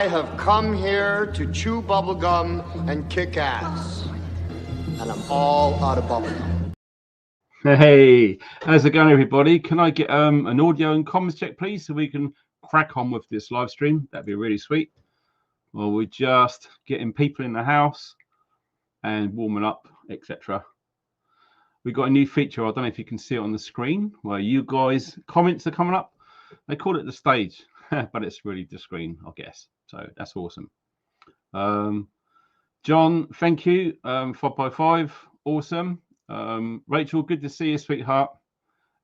I have come here to chew bubblegum and kick ass. And I'm all out of bubblegum. Hey, how's it going, everybody? Can I get an audio and comments check, please, so we can crack on with this live stream? That'd be really sweet. Well, we're just getting people in the house and warming up, etc. We've got a new feature. I don't know if you can see it on the screen, where you guys comments are coming up. They call it the stage, but it's really the screen, I guess. So that's awesome. John, thank you. 5x5, awesome. Rachel, good to see you, sweetheart.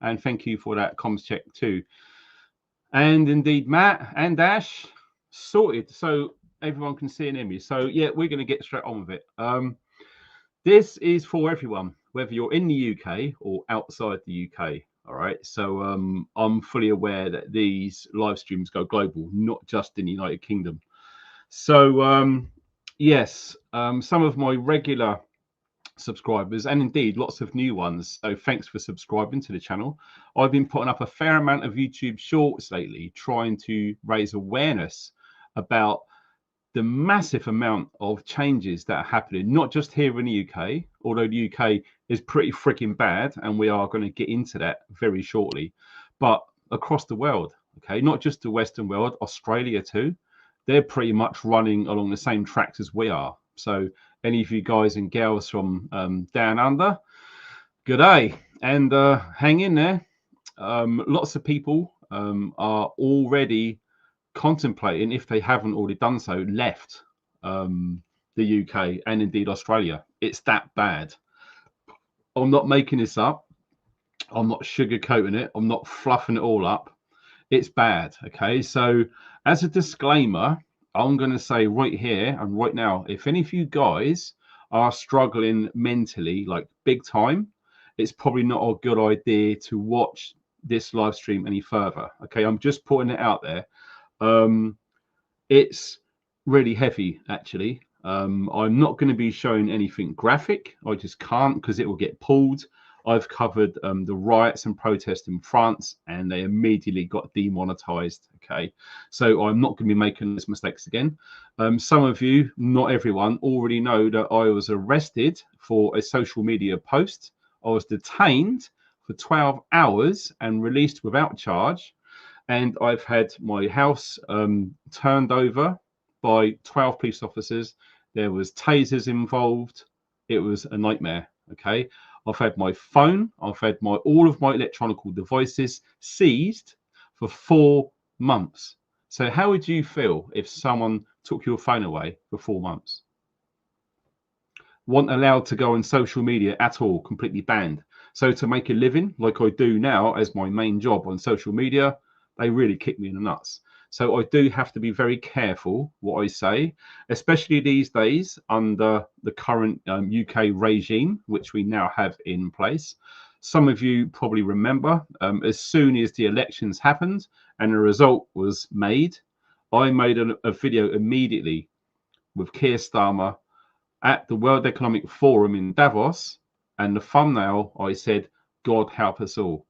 And thank you for that comms check too. And indeed, Matt and Ash, sorted. So everyone can see and hear me. So yeah, we're going to get straight on with it. This is for everyone, whether you're in the UK or outside the UK. All right. So I'm fully aware that these live streams go global, not just in the United Kingdom. So yes, some of my regular subscribers and indeed lots of new ones, so thanks for subscribing to the channel. I've been putting up a fair amount of YouTube shorts lately, trying to raise awareness about the massive amount of changes that are happening, not just here in the UK, although the UK is pretty freaking bad, and we are going to get into that very shortly, but across the world. Okay, not just the Western world, Australia too. They're pretty much running along the same tracks as we are. So any of you guys and girls from down under, good day, and hang in there. Lots of people are already contemplating, if they haven't already done so, left the UK and indeed Australia. It's that bad. I'm not making this up. I'm not sugarcoating it. I'm not fluffing it all up. It's bad. Okay, so as a disclaimer, I'm going to say right here and right now, if any of you guys are struggling mentally, like big time, it's probably not a good idea to watch this live stream any further. Okay, I'm just putting it out there. It's really heavy, actually. I'm not going to be showing anything graphic. I just can't, because it will get pulled. I've covered the riots and protests in France, and they immediately got demonetized. Okay, so I'm not going to be making those mistakes again. Some of you, not everyone, already know that I was arrested for a social media post. I was detained for 12 hours and released without charge. And I've had my house turned over by 12 police officers. There was tasers involved. It was a nightmare. Okay. I've had my phone, I've had all of my electronic devices seized for 4 months. So how would you feel if someone took your phone away for 4 months? Wasn't allowed to go on social media at all, completely banned. So to make a living, like I do now as my main job on social media, they really kick me in the nuts. So I do have to be very careful what I say, especially these days under the current UK regime, which we now have in place. Some of you probably remember, as soon as the elections happened and the result was made, I made a video immediately with Keir Starmer at the World Economic Forum in Davos, and the thumbnail, I said, God help us all.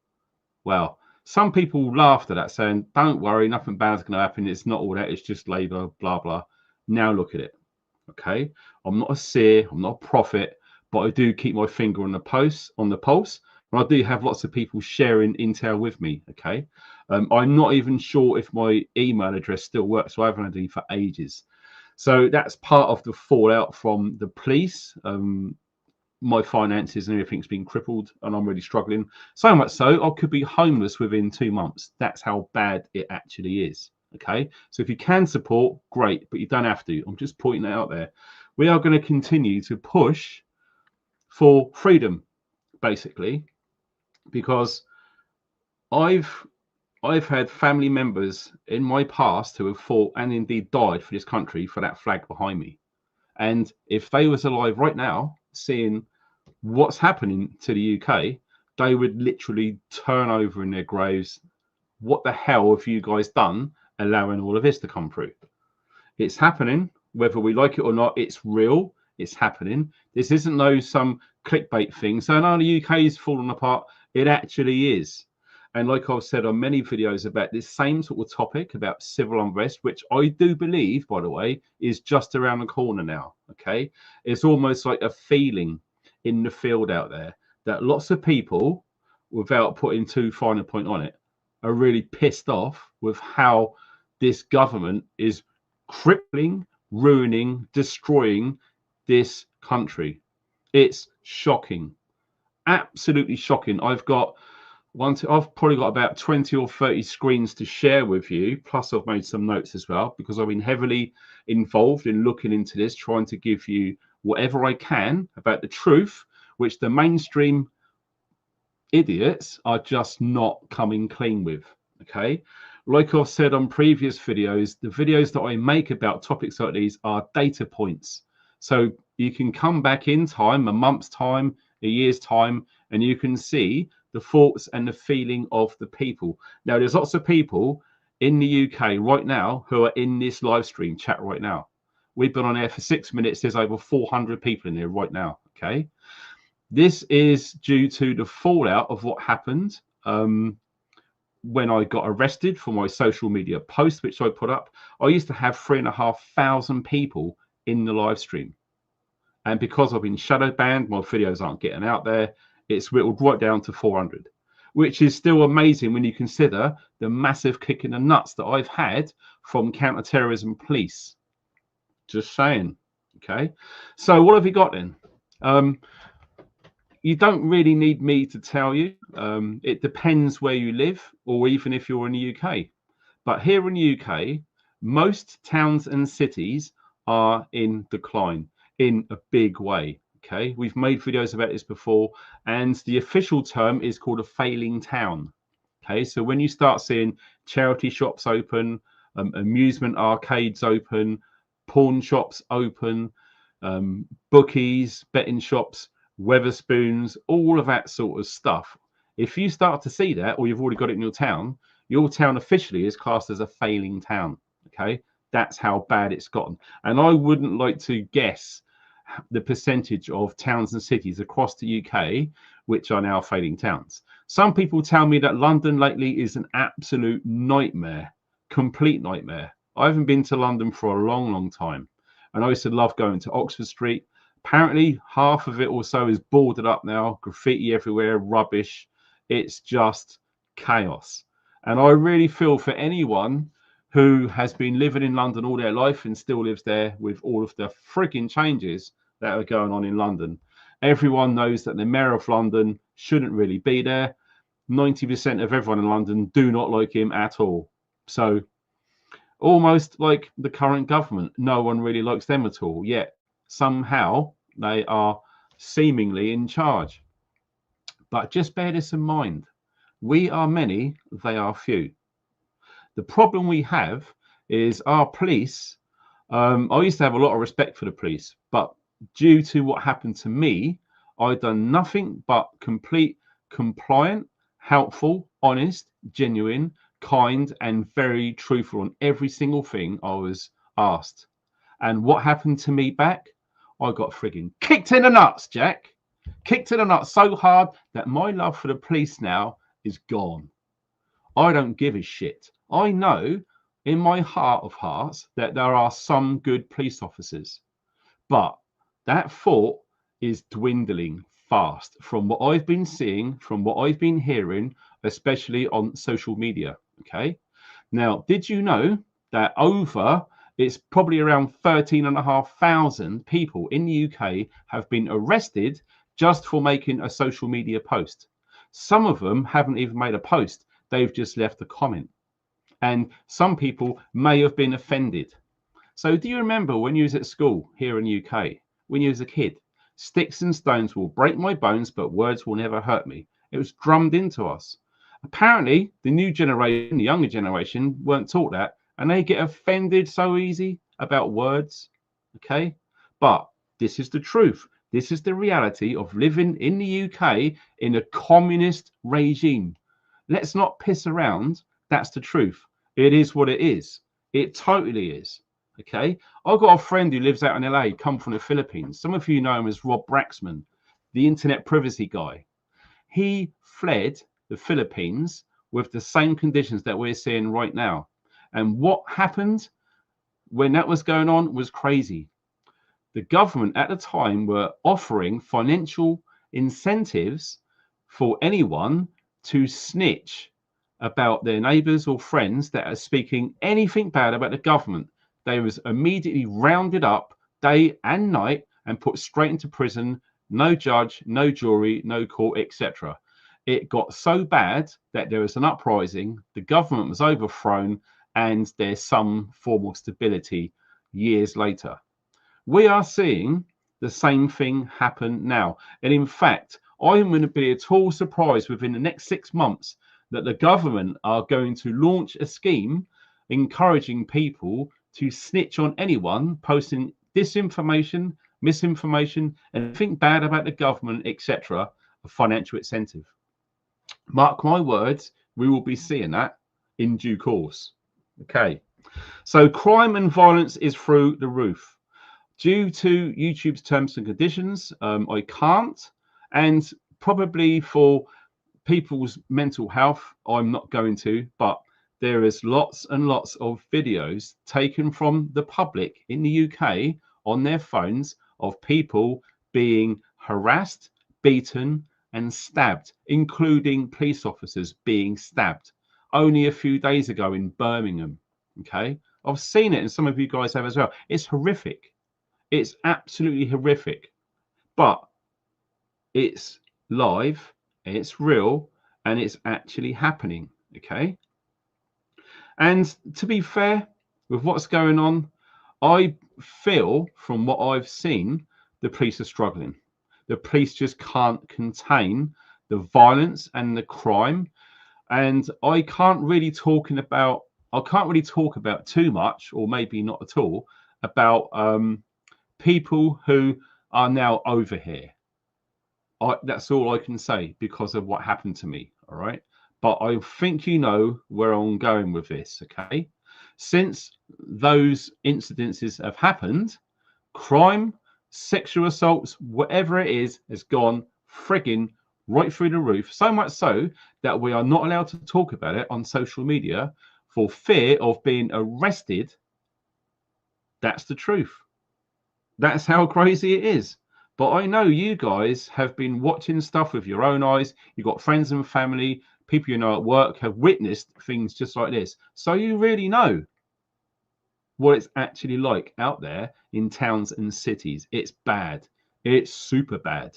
Well, some people laughed at that, saying, don't worry, nothing bad's going to happen. It's not all that. It's just Labour, blah, blah. Now look at it. Okay. I'm not a seer. I'm not a prophet, but I do keep my finger on the pulse. And I do have lots of people sharing intel with me. Okay. I'm not even sure if my email address still works. So I haven't had any for ages. So that's part of the fallout from the police. My finances and everything's been crippled, and I'm really struggling. So much so, I could be homeless within 2 months. That's how bad it actually is. Okay, so if you can support, great, but you don't have to. I'm just pointing it out there. We are going to continue to push for freedom, basically, because I've had family members in my past who have fought and indeed died for this country for that flag behind me. And if they was alive right now, seeing what's happening to the UK, they would literally turn over in their graves. What the hell have you guys done allowing all of this to come through? It's happening, whether we like it or not. It's real. It's happening. This isn't some clickbait thing. So now the UK is falling apart. It actually is. And like I've said on many videos about this same sort of topic about civil unrest, which I do believe, by the way, is just around the corner now. Okay. It's almost like a feeling in the field out there that lots of people, without putting too fine a point on it, are really pissed off with how this government is crippling, ruining, destroying this country. It's shocking. Absolutely shocking. I've probably got about 20 or 30 screens to share with you. Plus, I've made some notes as well because I've been heavily involved in looking into this, trying to give you whatever I can about the truth, which the mainstream idiots are just not coming clean with. Okay. Like I've said on previous videos, the videos that I make about topics like these are data points. So you can come back in time, a month's time, a year's time, and you can see the thoughts and the feeling of the people. Now, there's lots of people in the UK right now who are in this live stream chat right now. We've been on air for 6 minutes. There's over 400 people in there right now. Okay. This is due to the fallout of what happened when I got arrested for my social media post, which I put up. I used to have 3,500 people in the live stream. And because I've been shadow banned, my videos aren't getting out there. It's whittled right down to 400, which is still amazing when you consider the massive kick in the nuts that I've had from counter-terrorism police. Just saying. Okay. So what have you got then? You don't really need me to tell you. It depends where you live, or even if you're in the UK. But here in the UK, most towns and cities are in decline in a big way. Okay, we've made videos about this before, and the official term is called a failing town. Okay, so when you start seeing charity shops open, amusement arcades open, pawn shops open, bookies, betting shops, Weatherspoons, all of that sort of stuff. If you start to see that, or you've already got it in your town officially is classed as a failing town. Okay, that's how bad it's gotten. And I wouldn't like to guess the percentage of towns and cities across the UK which are now failing towns. Some people tell me that London lately is an absolute nightmare, complete nightmare. I haven't been to London for a long, long time. And I used to love going to Oxford Street. Apparently, half of it or so is boarded up now, graffiti everywhere, rubbish. It's just chaos. And I really feel for anyone who has been living in London all their life and still lives there with all of the freaking changes that are going on in London. Everyone knows that the mayor of London shouldn't really be there. 90% of everyone in London do not like him at all. So almost like the current government, no one really likes them at all, yet somehow they are seemingly in charge. But just bear this in mind. We are many, they are few. The problem we have is our police. I used to have a lot of respect for the police, but due to what happened to me, I've done nothing but complete, compliant, helpful, honest, genuine, kind, and very truthful on every single thing I was asked. And what happened to me back? I got frigging kicked in the nuts, Jack. Kicked in the nuts so hard that my love for the police now is gone. I don't give a shit. I know in my heart of hearts that there are some good police officers, but that thought is dwindling fast from what I've been seeing, from what I've been hearing, especially on social media. Okay. Now, did you know that it's probably around 13,500 people in the UK have been arrested just for making a social media post? Some of them haven't even made a post. They've just left a comment. And some people may have been offended. So do you remember when you was at school here in the UK, when you was a kid, sticks and stones will break my bones, but words will never hurt me. It was drummed into us. Apparently, the new generation, the younger generation, weren't taught that, and they get offended so easy about words. Okay? But this is the truth. This is the reality of living in the UK in a communist regime. Let's not piss around. That's the truth. It is what it is. It totally is. Okay. I've got a friend who lives out in LA, come from the Philippines. Some of you know him as Rob Braxman, the internet privacy guy. He fled the Philippines with the same conditions that we're seeing right now. And what happened when that was going on was crazy. The government at the time were offering financial incentives for anyone to snitch about their neighbours or friends that are speaking anything bad about the government. They was immediately rounded up day and night and put straight into prison. No judge, no jury, no court, etc. It got so bad that there was an uprising, the government was overthrown, and there's some form of stability years later. We are seeing the same thing happen now. And in fact, I'm going to be at all surprised within the next 6 months that the government are going to launch a scheme encouraging people to snitch on anyone posting disinformation, misinformation, and think bad about the government, etc., a financial incentive. Mark my words, we will be seeing that in due course. Okay, so crime and violence is through the roof. Due to YouTube's terms and conditions, I can't, and probably for people's mental health, I'm not going to, but there is lots and lots of videos taken from the public in the UK on their phones of people being harassed, beaten, and stabbed, including police officers being stabbed only a few days ago in Birmingham. Okay, I've seen it, and some of you guys have as well. It's horrific. It's absolutely horrific, but it's live, it's real, and it's actually happening. Okay, and to be fair with what's going on, I feel from what I've seen, the police are struggling. The police just can't contain the violence and the crime, and I can't really talk about too much, or maybe not at all, about people who are now over here. That's all I can say because of what happened to me. All right, but I think you know where I'm going with this. Okay, since those incidences have happened, crime, sexual assaults, whatever it is, has gone frigging right through the roof. So much so that we are not allowed to talk about it on social media for fear of being arrested. That's the truth. That's how crazy it is. But I know you guys have been watching stuff with your own eyes. You've got friends and family, people you know at work have witnessed things just like this. So you really know what it's actually like out there in towns and cities. It's bad. It's super bad.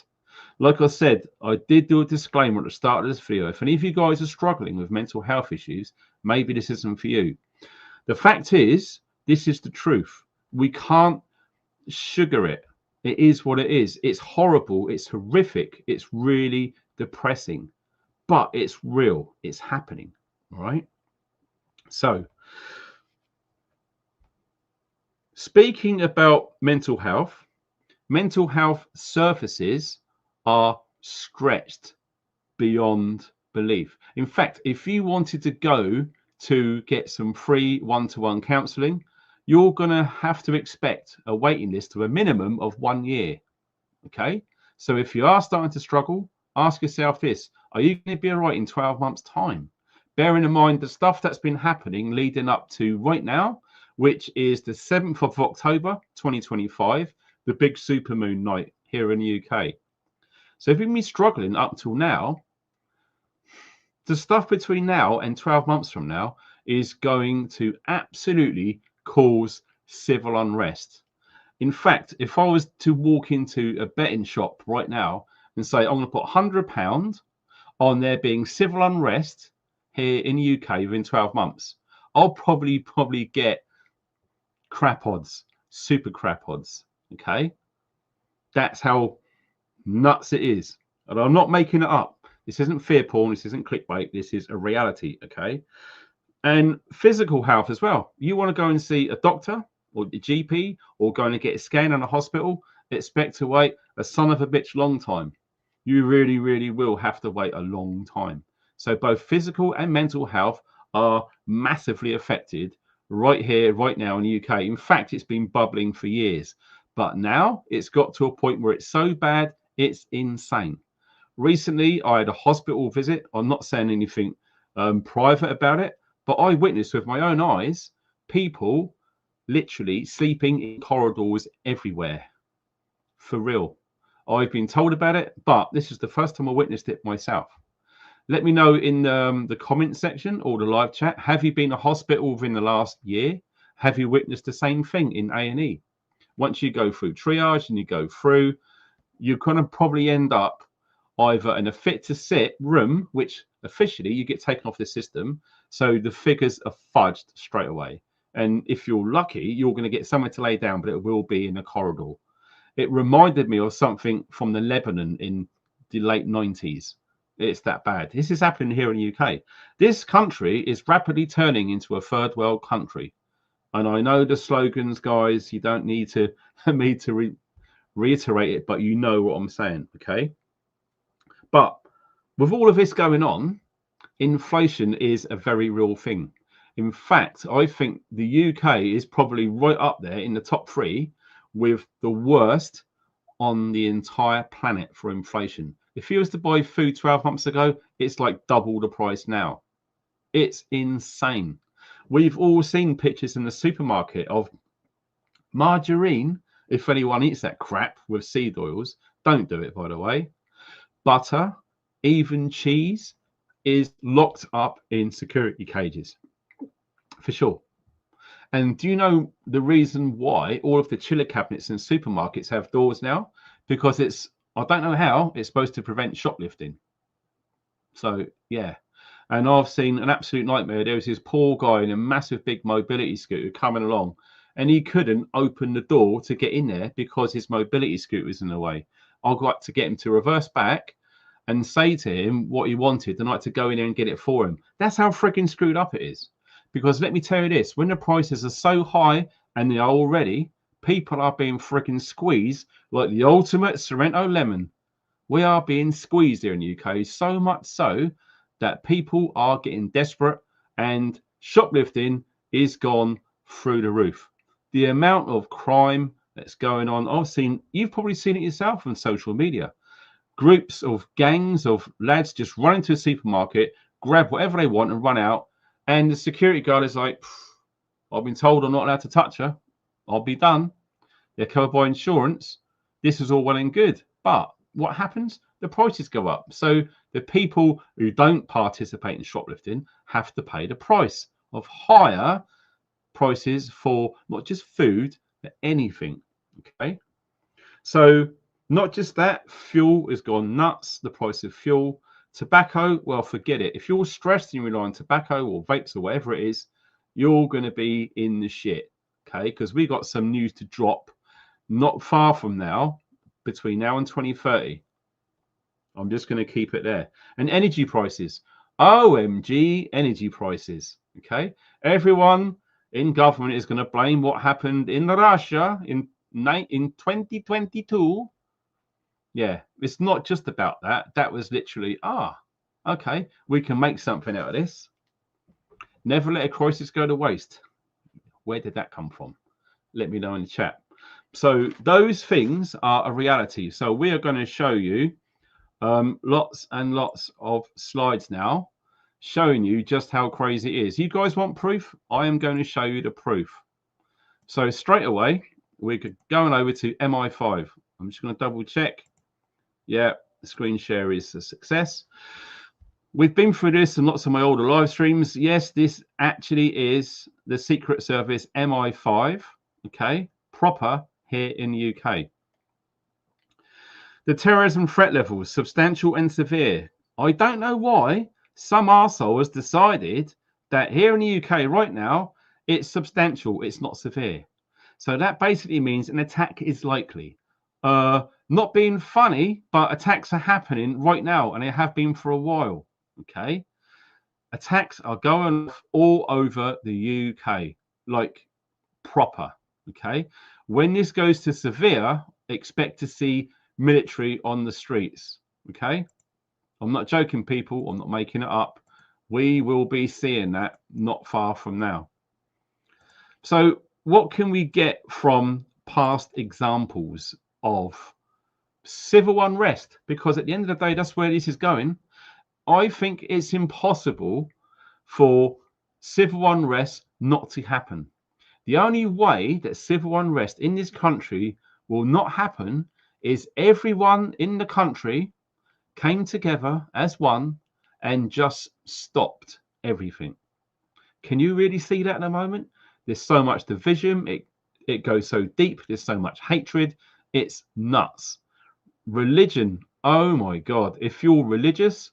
Like I said, I did do a disclaimer at the start of this video. If any of you guys are struggling with mental health issues, maybe this isn't for you. The fact is, this is the truth. We can't sugar it. It is what it is. It's horrible. It's horrific. It's really depressing, but it's real. It's happening. All right. So, speaking about mental health services are stretched beyond belief. In fact, if you wanted to go to get some free one-to-one counseling, you're going to have to expect a waiting list of a minimum of 1 year. Okay, so if you are starting to struggle, ask yourself this: are you going to be all right in 12 months' time? Bearing in mind the stuff that's been happening leading up to right now, which is the 7th of October 2025, the big supermoon night here in the UK. So if you've been struggling up till now, the stuff between now and 12 months from now is going to absolutely cause civil unrest. In fact, if I was to walk into a betting shop right now and say, I'm going to put £100 on there being civil unrest here in the UK within 12 months, I'll probably get crap odds, super crap odds. Okay, that's how nuts it is. And I'm not making it up. This isn't fear porn. This isn't clickbait. This is a reality. Okay. And physical health as well. You want to go and see a doctor or the GP or going to get a scan in a hospital, expect to wait a son of a bitch long time. You really, really will have to wait a long time. So both physical and mental health are massively affected right here, right now in the UK. In fact, it's been bubbling for years. But now it's got to a point where it's so bad, it's insane. Recently, I had a hospital visit. I'm not saying anything private about it, but I witnessed with my own eyes people literally sleeping in corridors everywhere. For real. I've been told about it, but this is the first time I witnessed it myself. Let me know in the comment section or the live chat. Have you been to hospital within the last year? Have you witnessed the same thing in A&E? Once you go through triage and you go through, you're going to probably end up either in a fit to sit room, which officially you get taken off the system. So the figures are fudged straight away. And if you're lucky, you're going to get somewhere to lay down, but it will be in a corridor. It reminded me of something from the Lebanon in the late 90s. It's that bad. This is happening here in the UK. This country is rapidly turning into a third world country. And I know the slogans, guys, you don't need to me to reiterate it, but you know what I'm saying, okay? But with all of this going on, inflation is a very real thing. In fact, I think the UK is probably right up there in the top 3 with the worst on the entire planet for inflation. If you was to buy food 12 months ago, it's like double the price now. It's insane. We've all seen pictures in the supermarket of margarine. If anyone eats that crap with seed oils, don't do it, by the way. Butter, even cheese is locked up in security cages, for sure. And do you know the reason why all of the chiller cabinets in supermarkets have doors now? Because it's, I don't know how, it's supposed to prevent shoplifting. So, yeah. And I've seen an absolute nightmare. There was this poor guy in a massive big mobility scooter coming along, and he couldn't open the door to get in there because his mobility scooter was in the way. I got to get him to reverse back and say to him what he wanted, and I had to go in there and get it for him. That's how freaking screwed up it is. Because let me tell you this, when the prices are so high, and they are already, people are being freaking squeezed like the ultimate Sorrento lemon. We are being squeezed here in the UK, so much so that people are getting desperate, and shoplifting is gone through the roof. The amount of crime that's going on, you've probably seen it yourself on social media. Groups of gangs of lads just run into a supermarket, grab whatever they want and run out. And the security guard is like, I've been told I'm not allowed to touch her. I'll be done. They're covered by insurance. This is all well and good. But what happens? The prices go up. So the people who don't participate in shoplifting have to pay the price of higher prices for not just food, but anything. Okay. So not just that, fuel has gone nuts. The price of fuel. Tobacco, well, forget it. If you're stressed and you rely on tobacco or vapes or whatever it is, you're going to be in the shit, okay? Because we got some news to drop not far from now, between now and 2030. I'm just going to keep it there. And energy prices. OMG, energy prices, okay? Everyone in government is going to blame what happened in Russia in 2022. Yeah, it's not just about that. That was literally, okay, we can make something out of this. Never let a crisis go to waste. Where did that come from? Let me know in the chat. So those things are a reality. So we are going to show you lots and lots of slides now showing you just how crazy it is. You guys want proof? I am going to show you the proof. So straight away, we're going over to MI5. I'm just going to double check. Yeah, the screen share is a success. We've been through this in lots of my older live streams. Yes, this actually is the Secret Service MI5, okay, proper here in the UK. The terrorism threat levels, substantial and severe. I don't know why some arsehole has decided that here in the UK right now, it's substantial, it's not severe. So that basically means an attack is likely. Not being funny, but attacks are happening right now, and they have been for a while. Okay, attacks are going all over the UK, like proper. Okay, when this goes to severe, expect to see military on the streets. Okay, I'm not joking, people. I'm not making it up. We will be seeing that not far from now. So, what can we get from past examples of civil unrest? Because at the end of the day, that's where this is going. I think it's impossible for civil unrest not to happen. The only way that civil unrest in this country will not happen is everyone in the country came together as one and just stopped everything. Can you really see that at the moment? There's so much division. It goes so deep. There's so much hatred. It's nuts. Religion. Oh my God. If you're religious,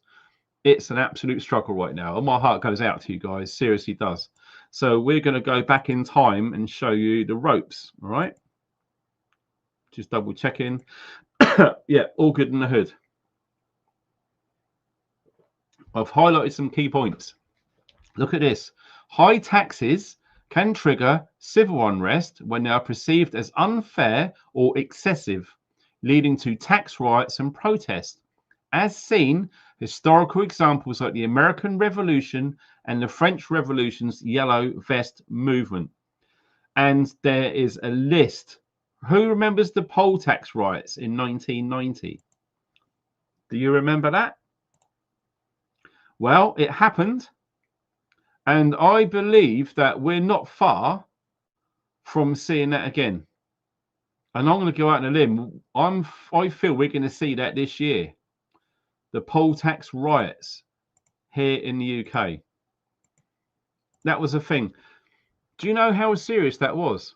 it's an absolute struggle right now. And my heart goes out to you guys. Seriously does. So we're going to go back in time and show you the ropes. All right. Just double checking. Yeah, all good in the hood. I've highlighted some key points. Look at this. High taxes can trigger civil unrest when they are perceived as unfair or excessive, leading to tax riots and protests. As seen, historical examples like the American Revolution and the French Revolution's Yellow Vest movement. And there is a list. Who remembers the poll tax riots in 1990? Do you remember that? Well, it happened. And I believe that we're not far from seeing that again. And I'm going to go out on a limb. I feel we're going to see that this year. The poll tax riots here in the UK. That was a thing. Do you know how serious that was?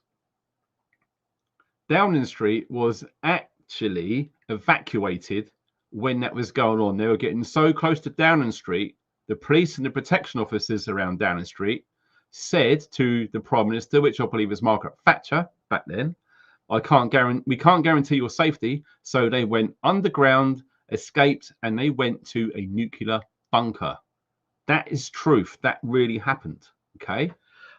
Downing Street was actually evacuated when that was going on. They were getting so close to Downing Street. The police and the protection officers around Downing Street said to the Prime Minister, which I believe was Margaret Thatcher back then, we can't guarantee your safety. So they went underground, escaped, and they went to a nuclear bunker. That is truth. That really happened. Okay.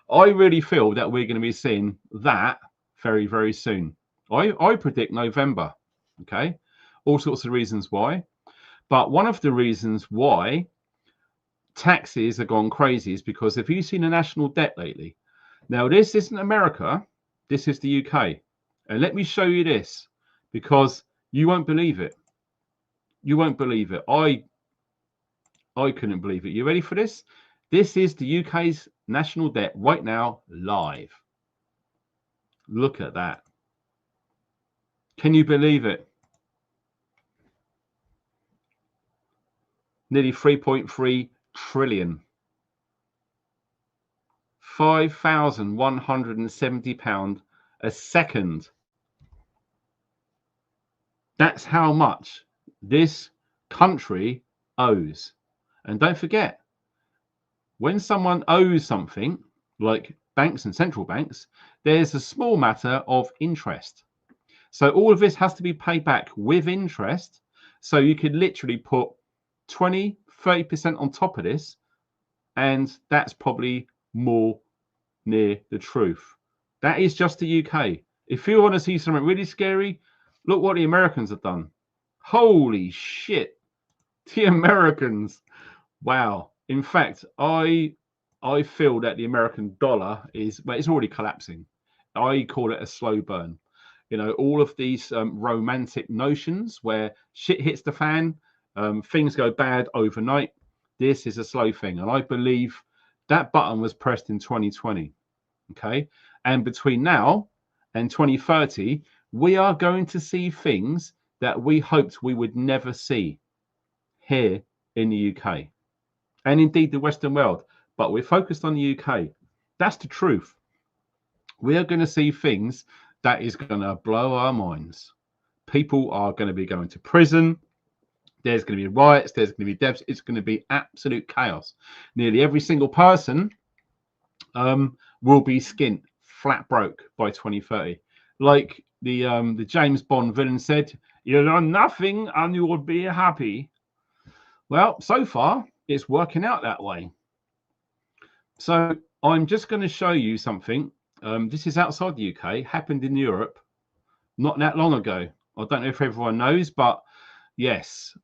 I really feel that we're going to be seeing that very, very soon. I predict November. Okay. All sorts of reasons why. But one of the reasons why taxes have gone crazy is because if you've seen the national debt lately, now this isn't America, this is the UK. And let me show you this, because you won't believe it. You won't believe it. I couldn't believe it. You ready for this? This is the UK's national debt right now, live. Look at that. Can you believe it? Nearly 3.3 trillion. £5,170 a second. That's how much this country owes. And don't forget, when someone owes something, like banks and central banks, there's a small matter of interest. So all of this has to be paid back with interest. So you could literally put 20, 30% on top of this, and that's probably more near the truth. That is just the UK. If you want to see something really scary, look what the Americans have done. Holy shit. The Americans. Wow. In fact, I feel that the American dollar is, well, it's already collapsing. I call it a slow burn. You know, all of these romantic notions where shit hits the fan, things go bad overnight. This is a slow thing. And I believe that button was pressed in 2020. Okay. And between now and 2030, we are going to see things that we hoped we would never see here in the UK. And indeed the Western world. But we're focused on the UK. That's the truth. We are going to see things that is going to blow our minds. People are going to be going to prison. There's going to be riots. There's going to be deaths. It's going to be absolute chaos. Nearly every single person will be skint, flat broke by 2030. Like the James Bond villain said, "You'll learn nothing and you will be happy." Well, so far, it's working out that way. So I'm just going to show you something. This is outside the UK, happened in Europe not that long ago. I don't know if everyone knows, but yes,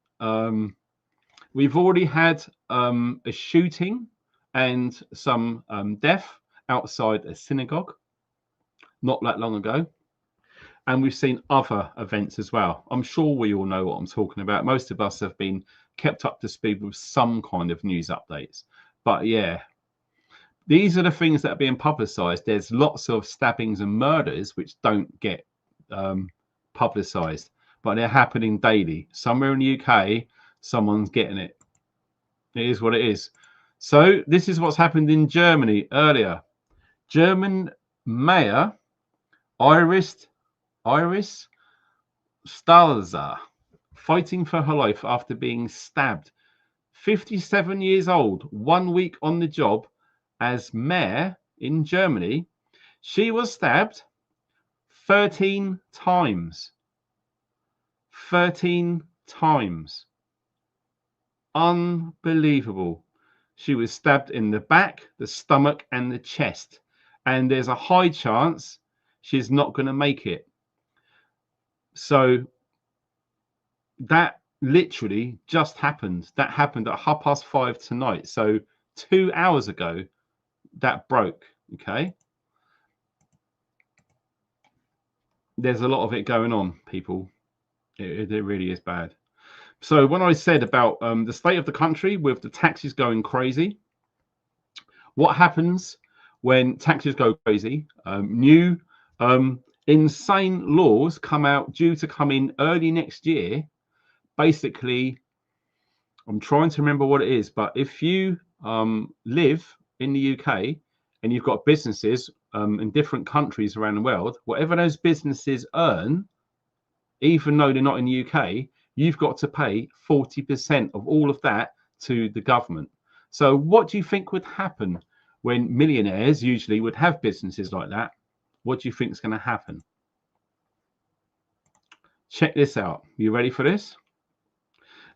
we've already had a shooting and some death outside a synagogue not that long ago. And we've seen other events as well. I'm sure we all know what I'm talking about. Most of us have been kept up to speed with some kind of news updates. But yeah, these are the things that are being publicized. There's lots of stabbings and murders which don't get publicized, but they're happening daily. Somewhere in the UK, someone's getting it. It is what it is. So this is what's happened in Germany earlier. German mayor Iris Stalzer fighting for her life after being stabbed. 57 years old, 1 week on the job as mayor in Germany. She was stabbed 13 times. 13 times. Unbelievable. She was stabbed in the back, the stomach, and the chest. And there's a high chance she's not going to make it. So that literally just happened. That happened at 5:30 tonight. So 2 hours ago, that broke. Okay. There's a lot of it going on, people. It really is bad. So when I said about the state of the country with the taxes going crazy, what happens when taxes go crazy? New insane laws come out due to come in early next year. Basically, I'm trying to remember what it is, but if you live in the UK and you've got businesses in different countries around the world, whatever those businesses earn, even though they're not in the UK, you've got to pay 40% of all of that to the government. So what do you think would happen when millionaires usually would have businesses like that? What do you think is going to happen? Check this out. You ready for this?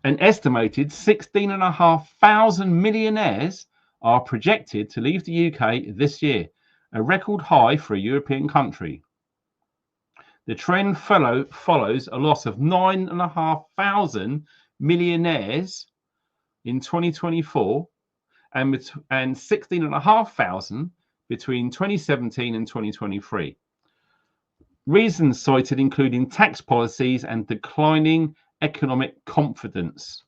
An estimated 16,500 millionaires are projected to leave the UK this year, a record high for a European country. The trend follows a loss of 9,500 millionaires in 2024 and 16,500 between 2017 and 2023. Reasons cited including tax policies and declining economic confidence.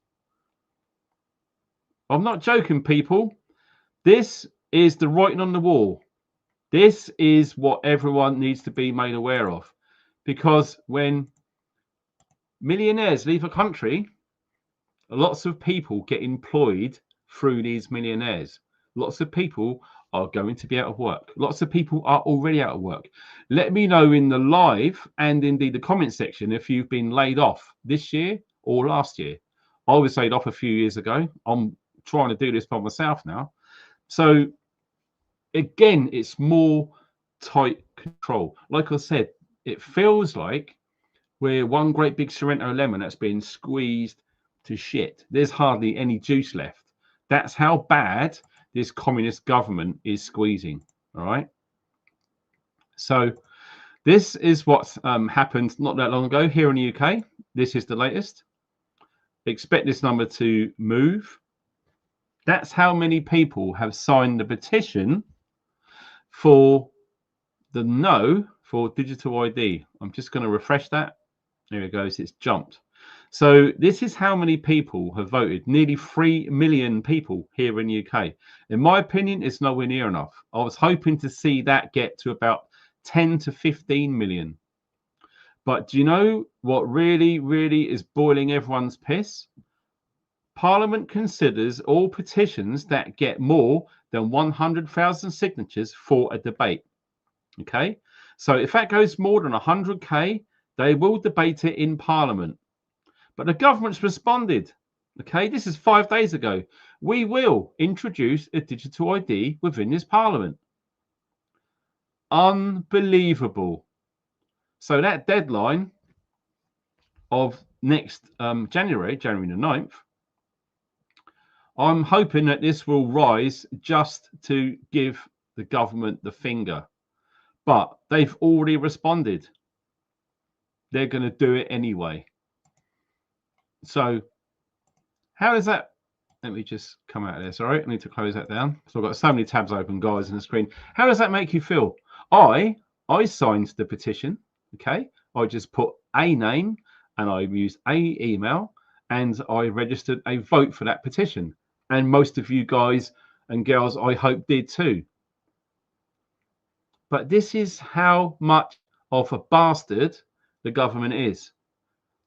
I'm not joking, people. This is the writing on the wall. This is what everyone needs to be made aware of. Because when millionaires leave a country, lots of people get employed through these millionaires. Lots of people are going to be out of work. Lots of people are already out of work. Let me know in the live and indeed the comment section if you've been laid off this year or last year. I was laid off a few years ago. I'm trying to do this by myself now. So again, it's more tight control. Like I said, it feels like we're one great big Sorrento lemon that's been squeezed to shit. There's hardly any juice left. That's how bad this communist government is squeezing. All right. So this is what's happened not that long ago here in the UK. This is the latest. Expect this number to move. That's how many people have signed the petition for the no for digital ID. I'm just going to refresh that. There it goes. It's jumped. So this is how many people have voted. Nearly 3 million people here in the UK. In my opinion, it's nowhere near enough. I was hoping to see that get to about 10 to 15 million. But do you know what really is boiling everyone's piss? Parliament considers all petitions that get more than 100,000 signatures for a debate. Okay, so if that goes more than 100k, they will debate it in Parliament. But the government's responded. Okay, this is 5 days ago. We will introduce a digital ID within this Parliament. Unbelievable. So that deadline of next January the 9th, I'm hoping that this will rise just to give the government the finger. But they've already responded. They're going to do it anyway. So how does that... Let me just come out of this. All right, I need to close that down. So I've got so many tabs open, guys, on the screen. How does that make you feel? I signed the petition. Okay, I just put a name and I used a email and I registered a vote for that petition. And most of you guys and girls, I hope, did too. But this is how much of a bastard the government is.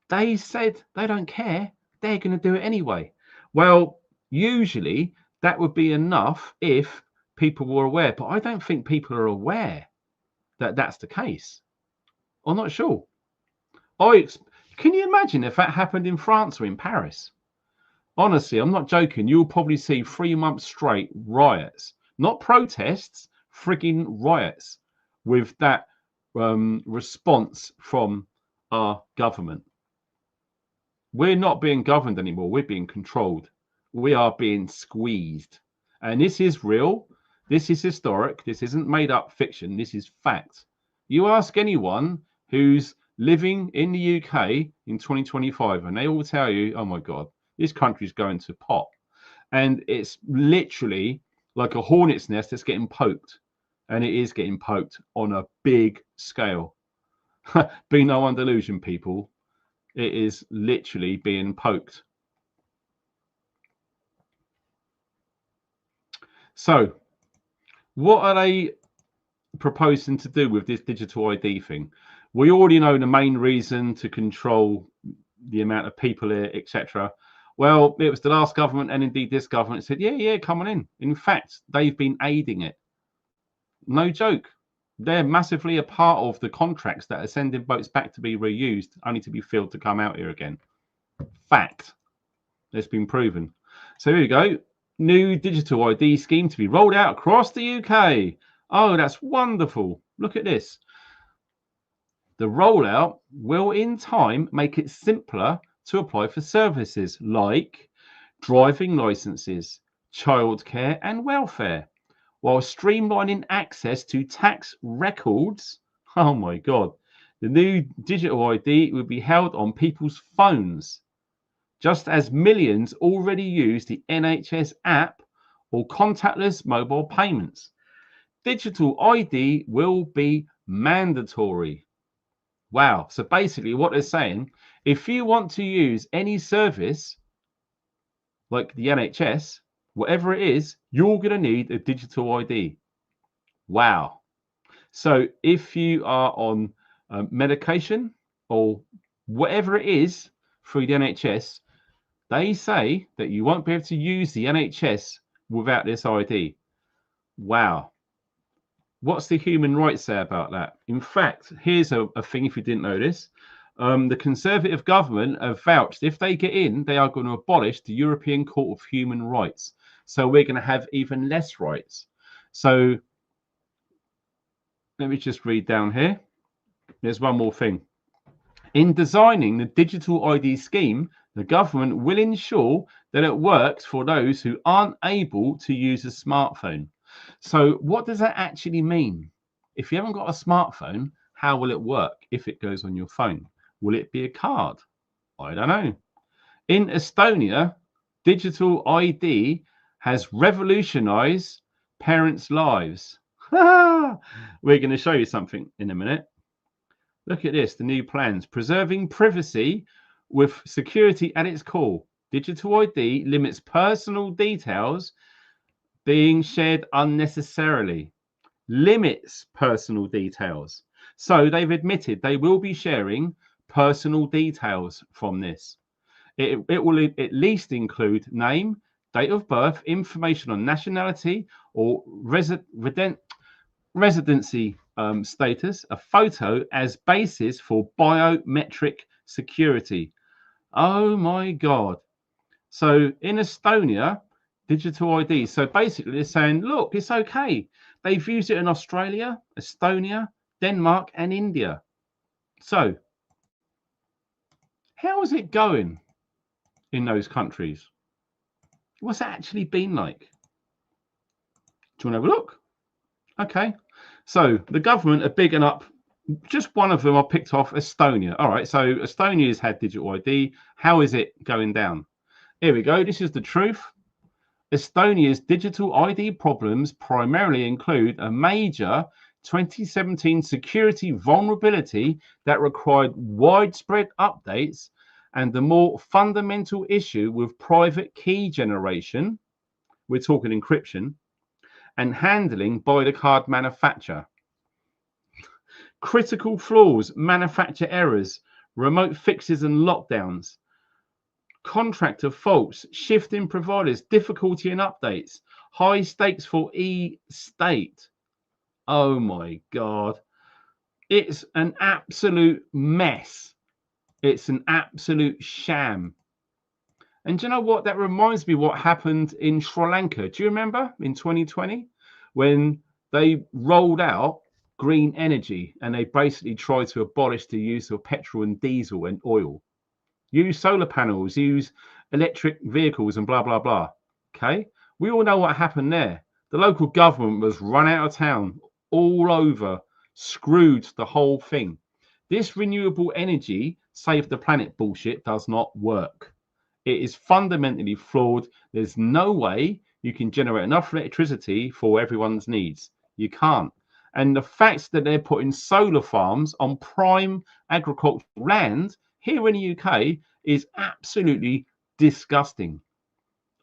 They said they don't care. They're going to do it anyway. Well, usually that would be enough if people were aware. But I don't think people are aware that that's the case. I'm not sure. Can you imagine if that happened in France or in Paris? Honestly, I'm not joking. You'll probably see 3 months straight riots, not protests, frigging riots with that response from our government. We're not being governed anymore. We're being controlled. We are being squeezed. And this is real. This is historic. This isn't made up fiction. This is fact. You ask anyone who's living in the UK in 2025 and they will tell you, oh my God, this country's going to pot. And it's literally like a hornet's nest that's getting poked. And it is getting poked on a big scale. Be no one delusion, people. It is literally being poked. So, what are they proposing to do with this digital ID thing? We already know the main reason to control the amount of people here, etc. Well, it was the last government, and indeed this government said, yeah, come on in. In fact, they've been aiding it. No joke. They're massively a part of the contracts that are sending boats back to be reused, only to be filled to come out here again. Fact. It's been proven. So here we go. New digital ID scheme to be rolled out across the UK. Oh, that's wonderful. Look at this. The rollout will in time make it simpler to apply for services like driving licenses, childcare and welfare, while streamlining access to tax records. Oh my God. The new digital ID will be held on people's phones, just as millions already use the NHS app or contactless mobile payments. Digital ID will be mandatory. Wow. So basically what they're saying, if you want to use any service like the NHS, whatever it is, you're going to need a digital ID. Wow. So if you are on medication or whatever it is through the NHS, they say that you won't be able to use the NHS without this ID. Wow. What's the human rights say about that? In fact, here's a thing if you didn't know this. The Conservative government have vouched if they get in, they are going to abolish the European Court of Human Rights. So we're going to have even less rights. So let me just read down here. There's one more thing. In designing the digital ID scheme, the government will ensure that it works for those who aren't able to use a smartphone. So what does that actually mean? If you haven't got a smartphone, how will it work if it goes on your phone? Will it be a card? I don't know. In Estonia, digital ID has revolutionized parents' lives. We're going to show you something in a minute. Look at this, the new plans. Preserving privacy with security at its core. Digital ID limits personal details being shared unnecessarily. Limits personal details. So they've admitted they will be sharing personal details from this. It will at least include name, date of birth, information on nationality or residency status, a photo as basis for biometric security. Oh my God. So in Estonia, digital ID. So basically they're saying, look, it's okay. They've used it in Australia, Estonia, Denmark and India. So how is it going in those countries? What's it actually been like? Do you want to have a look? Okay. So the government are bigging up, just one of them I picked off, Estonia. All right, so Estonia's had digital ID. How is it going down? Here we go. This is the truth. Estonia's digital ID problems primarily include a major 2017 security vulnerability that required widespread updates and the more fundamental issue with private key generation, we're talking encryption, and handling by the card manufacturer. Critical flaws, manufacturer errors, remote fixes and lockdowns, contractor faults, shifting providers, difficulty in updates, high stakes for e-state. Oh my God. It's an absolute mess. It's an absolute sham. And do you know what? That reminds me what happened in Sri Lanka. Do you remember in 2020 when they rolled out green energy and they basically tried to abolish the use of petrol and diesel and oil? Use solar panels, use electric vehicles and blah, blah, blah. Okay. We all know what happened there. The local government was run out of town all over, screwed the whole thing. This renewable energy, save the planet bullshit does not work. It is fundamentally flawed. There's no way you can generate enough electricity for everyone's needs. You can't. And the fact that they're putting solar farms on prime agricultural land here in the UK is absolutely disgusting.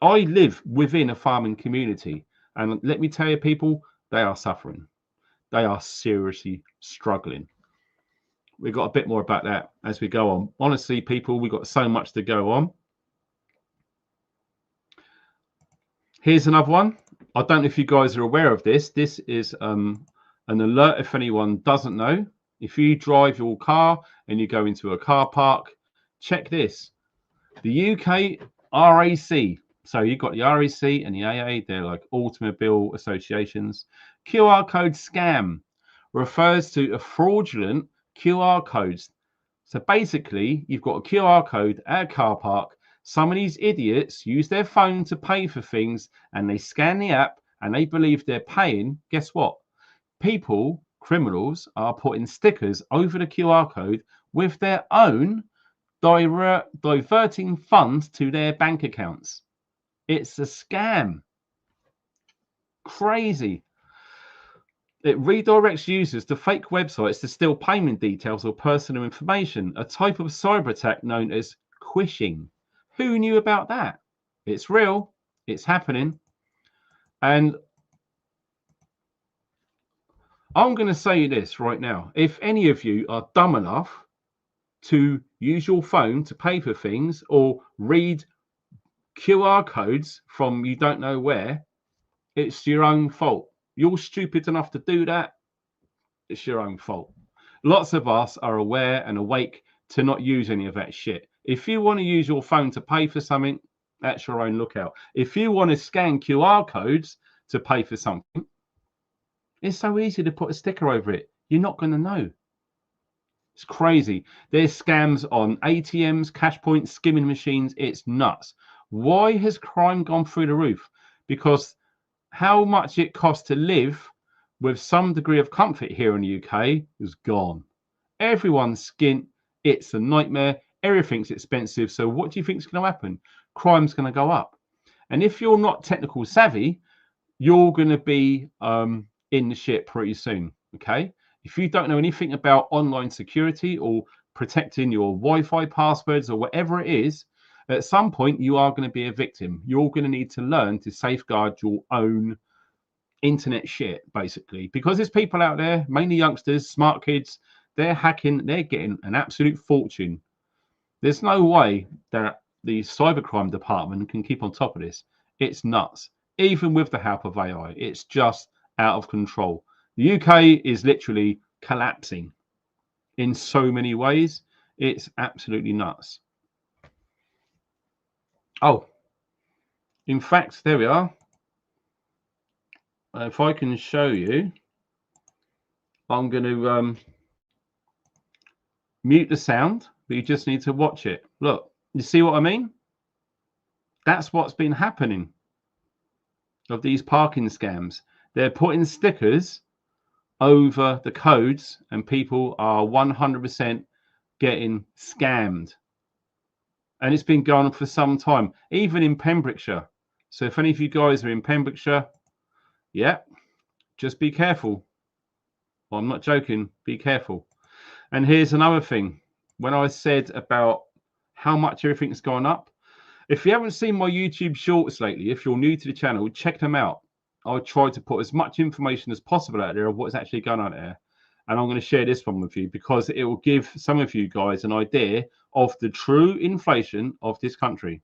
I live within a farming community, and let me tell you, people, they are suffering. They are seriously struggling. We've got a bit more about that as we go on. Honestly, people, we've got so much to go on. Here's another one. I don't know if you guys are aware of this. This is an alert if anyone doesn't know. If you drive your car and you go into a car park, check this. The UK RAC. So you've got the RAC and the AA. They're like automobile associations. QR code scam refers to a fraudulent QR codes. So basically, you've got a QR code at a car park. Some of these idiots use their phone to pay for things and they scan the app and they believe they're paying. Guess what? People, criminals, are putting stickers over the QR code with their own diverting funds to their bank accounts. It's a scam. Crazy. It redirects users to fake websites to steal payment details or personal information, a type of cyber attack known as phishing. Who knew about that? It's real. It's happening. And I'm going to say this right now. If any of you are dumb enough to use your phone to pay for things or read QR codes from you don't know where, it's your own fault. You're stupid enough to do that, it's your own fault. Lots of us are aware and awake to not use any of that shit. If you want to use your phone to pay for something, that's your own lookout. If you want to scan QR codes to pay for something, it's so easy to put a sticker over it. You're not going to know. It's crazy. There's scams on ATMs, cash points, skimming machines. It's nuts. Why has crime gone through the roof? Because how much it costs to live with some degree of comfort here in the UK is gone. Everyone's skint. It's a nightmare. Everything's expensive. So what do you think is going to happen? Crime's going to go up. And if you're not technical savvy, you're going to be in the shit pretty soon. Okay. If you don't know anything about online security or protecting your Wi-Fi passwords or whatever it is, at some point you are going to be a victim. You're going to need to learn to safeguard your own internet shit, basically, because there's people out there, mainly youngsters, smart kids, they're hacking, they're getting an absolute fortune. There's no way that the cybercrime department can keep on top of this. It's nuts. Even with the help of AI, it's just out of control. The UK is literally collapsing in so many ways. It's absolutely nuts. Oh, in fact, there we are. If I can show you, I'm going to mute the sound, but you just need to watch it. Look, you see what I mean? That's what's been happening of these parking scams. They're putting stickers over the codes and people are 100% getting scammed. And it's been going on for some time, even in Pembrokeshire. So if any of you guys are in Pembrokeshire, yeah, just be careful. Well, I'm not joking, be careful. And here's another thing. When I said about how much everything's gone up, If you haven't seen my YouTube shorts lately, if you're new to the channel, check them out. I try to put as much information as possible out there of what's actually going on there. And I'm going to share this one with you because it will give some of you guys an idea of the true inflation of this country.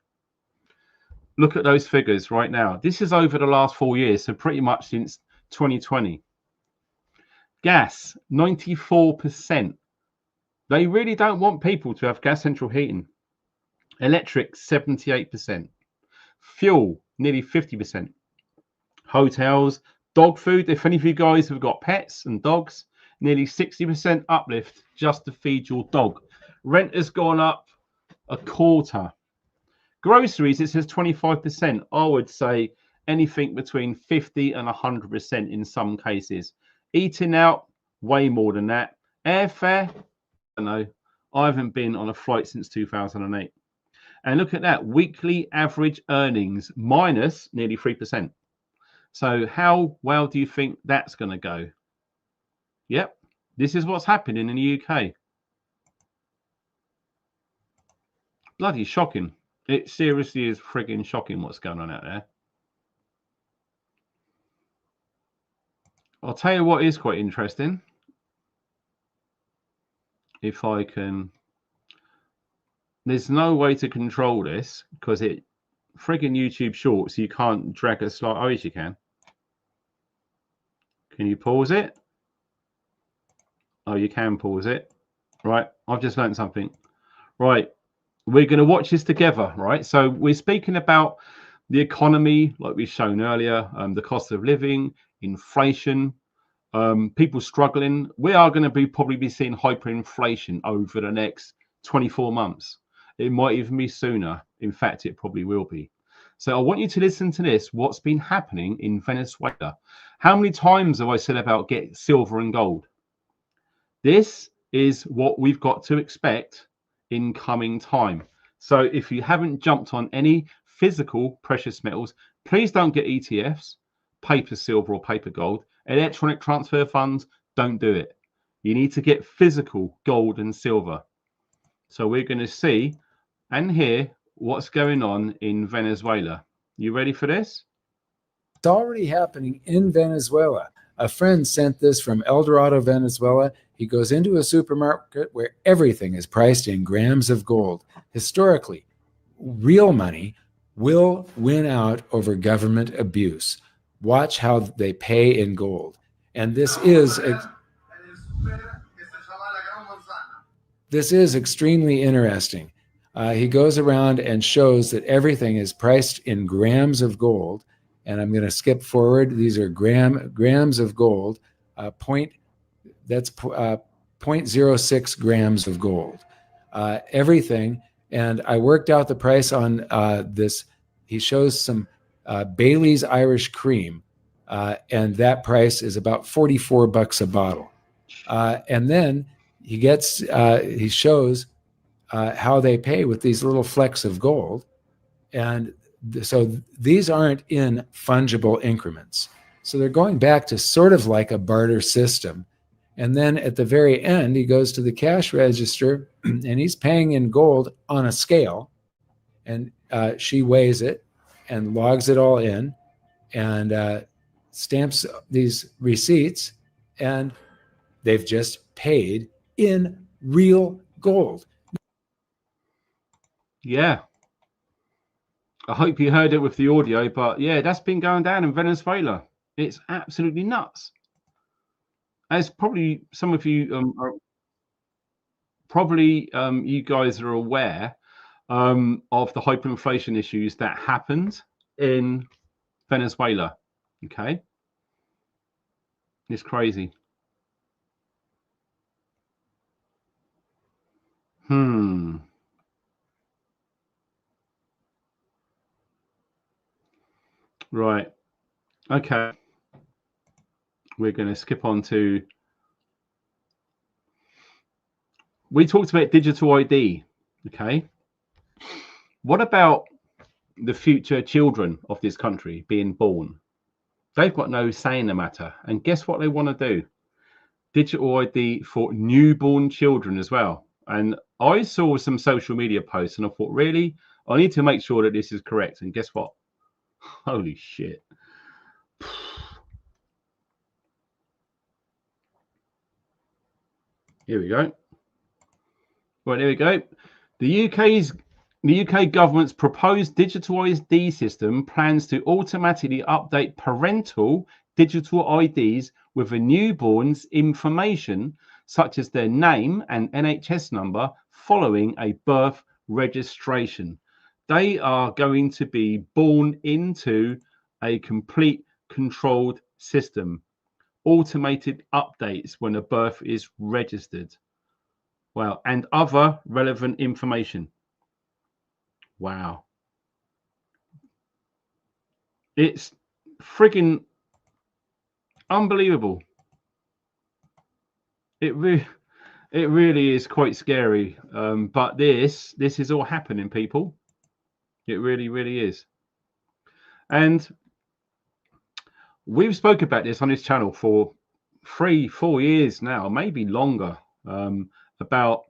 Look at those figures right now. This is over the last 4 years, so pretty much since 2020. Gas, 94%. They really don't want people to have gas central heating. Electric, 78%. Fuel, nearly 50%. Hotels, dog food. If any of you guys have got pets and dogs, nearly 60% uplift just to feed your dog. Rent has gone up a quarter. Groceries, it says 25%. I would say anything between 50 and 100% in some cases. Eating out, way more than that. Airfare, I don't know. I haven't been on a flight since 2008. And look at that, weekly average earnings minus nearly 3%. So how well do you think that's going to go? Yep, this is what's happening in the UK. Bloody shocking. It seriously is frigging shocking what's going on out there. I'll tell you what is quite interesting. If I can... There's no way to control this because it frigging YouTube shorts. You can't drag a slide. Oh, yes, you can. Can you pause it? Oh, you can pause it. Right. I've just learned something. Right. We're going to watch this together. Right. So we're speaking about the economy, like we've shown earlier, the cost of living, inflation, people struggling. We are going to probably be seeing hyperinflation over the next 24 months. It might even be sooner. In fact, it probably will be. So I want you to listen to this. What's been happening in Venezuela? How many times have I said about get silver and gold? This is what we've got to expect in coming time. So if you haven't jumped on any physical precious metals, please don't get ETFs, paper silver or paper gold. Electronic transfer funds, don't do it. You need to get physical gold and silver. So we're going to see and hear what's going on in Venezuela. You ready for this? It's already happening in Venezuela. A friend sent this from El Dorado, Venezuela. He goes into a supermarket where everything is priced in grams of gold. Historically, real money will win out over government abuse. Watch how they pay in gold. And this is extremely interesting. He goes around and shows that everything is priced in grams of gold. And I'm going to skip forward. These are grams of gold. That's 0.06 grams of gold. Everything. And I worked out the price on this. He shows some Bailey's Irish Cream. And that price is about $44 a bottle. And then he shows how they pay with these little flecks of gold. And so these aren't in fungible increments. So they're going back to sort of like a barter system. And then at the very end, he goes to the cash register and he's paying in gold on a scale. And she weighs it and logs it all in and stamps these receipts. And they've just paid in real gold. Yeah. I hope you heard it with the audio, but yeah, that's been going down in Venezuela. It's absolutely nuts. As probably some of you you guys are aware of the hyperinflation issues that happened in Venezuela. Okay, it's crazy. Right. Okay. We're going to skip on to... We talked about digital ID. Okay. What about the future children of this country being born? They've got no say in the matter. And guess what they want to do? Digital ID for newborn children as well. And I saw some social media posts and I thought, really? I need to make sure that this is correct. And guess what? Holy shit. Here we go. Right, there we go. The UK government's proposed digital ID system plans to automatically update parental digital IDs with a newborn's information, such as their name and NHS number, following a birth registration. They are going to be born into a complete controlled system. Automated updates when a birth is registered. Wow. And other relevant information. Wow. It's friggin' unbelievable. It really is quite scary. But this is all happening, people. It really is. And we've spoken about this on this channel for 3-4 years now, maybe longer, about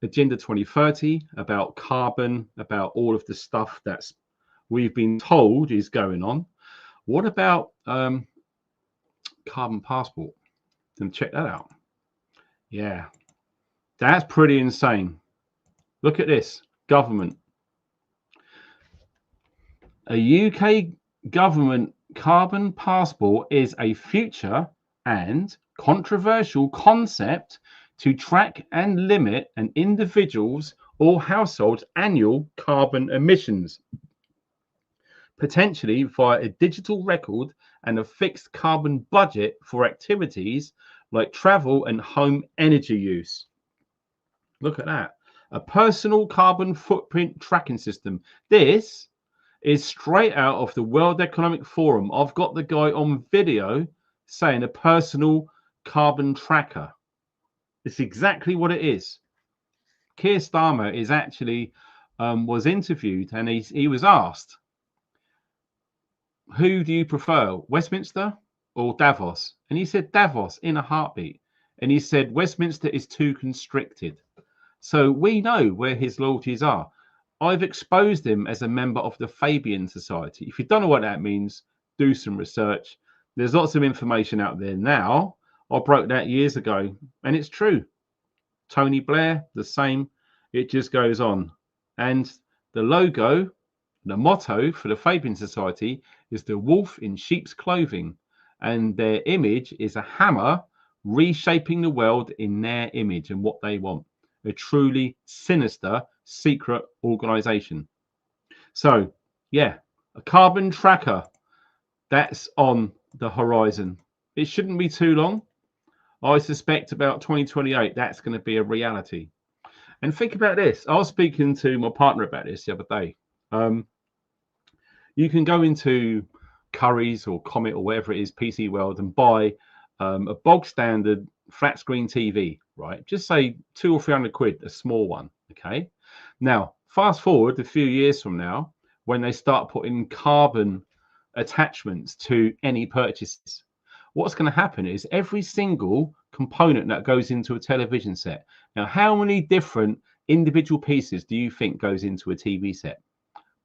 Agenda 2030, about carbon, about all of the stuff that's we've been told is going on. What about carbon passport? And check that out. Yeah, that's pretty insane. Look at this. Government. A UK government carbon passport is a future and controversial concept to track and limit an individual's or household's annual carbon emissions, potentially via a digital record and a fixed carbon budget for activities like travel and home energy use. Look at that. A personal carbon footprint tracking system. This is straight out of the World Economic Forum. I've got the guy on video saying a personal carbon tracker. It's exactly what it is. Keir Starmer is actually was interviewed, and he was asked, who do you prefer, Westminster or Davos? And he said Davos in a heartbeat. And he said Westminster is too constricted. So we know where his loyalties are. I've exposed him as a member of the Fabian Society. If you don't know what that means, do some research. There's lots of information out there now. I broke that years ago, and it's true. Tony Blair, the same. It just goes on. And the logo, the motto for the Fabian Society is the wolf in sheep's clothing. And their image is a hammer reshaping the world in their image and what they want. A truly sinister secret organization. So, yeah, a carbon tracker, that's on the horizon. It shouldn't be too long. I suspect about 2028, that's going to be a reality. And think about this. I was speaking to my partner about this the other day. You can go into Curry's or Comet or wherever it is, PC World, and buy a bog standard flat screen TV, right? Just say 200 or 300 quid, a small one, okay? Now, fast forward a few years from now, when they start putting carbon attachments to any purchases, what's going to happen is every single component that goes into a television set. Now, how many different individual pieces do you think goes into a TV set?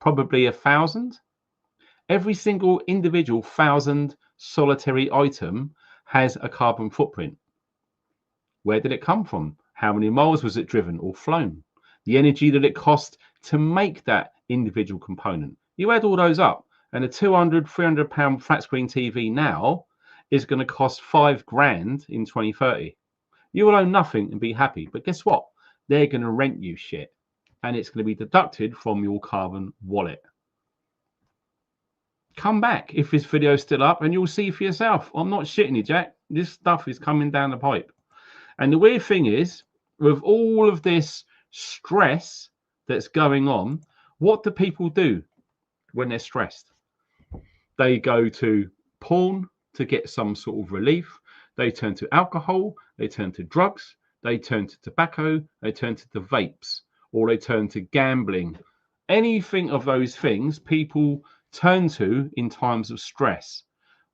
Probably 1,000. Every single individual 1,000 solitary item has a carbon footprint. Where did it come from? How many miles was it driven or flown? The energy that it cost to make that individual component. You add all those up, and a 200, 300 pound flat screen TV now is going to cost $5,000 in 2030. You will own nothing and be happy. But guess what? They're going to rent you shit, and it's going to be deducted from your carbon wallet. Come back if this video is still up and you'll see for yourself. I'm not shitting you, Jack. This stuff is coming down the pipe. And the weird thing is, with all of this stress that's going on, what do people do when they're stressed? They go to porn to get some sort of relief. They turn to alcohol. They turn to drugs. They turn to tobacco. They turn to the vapes, or they turn to gambling. Anything of those things people turn to in times of stress.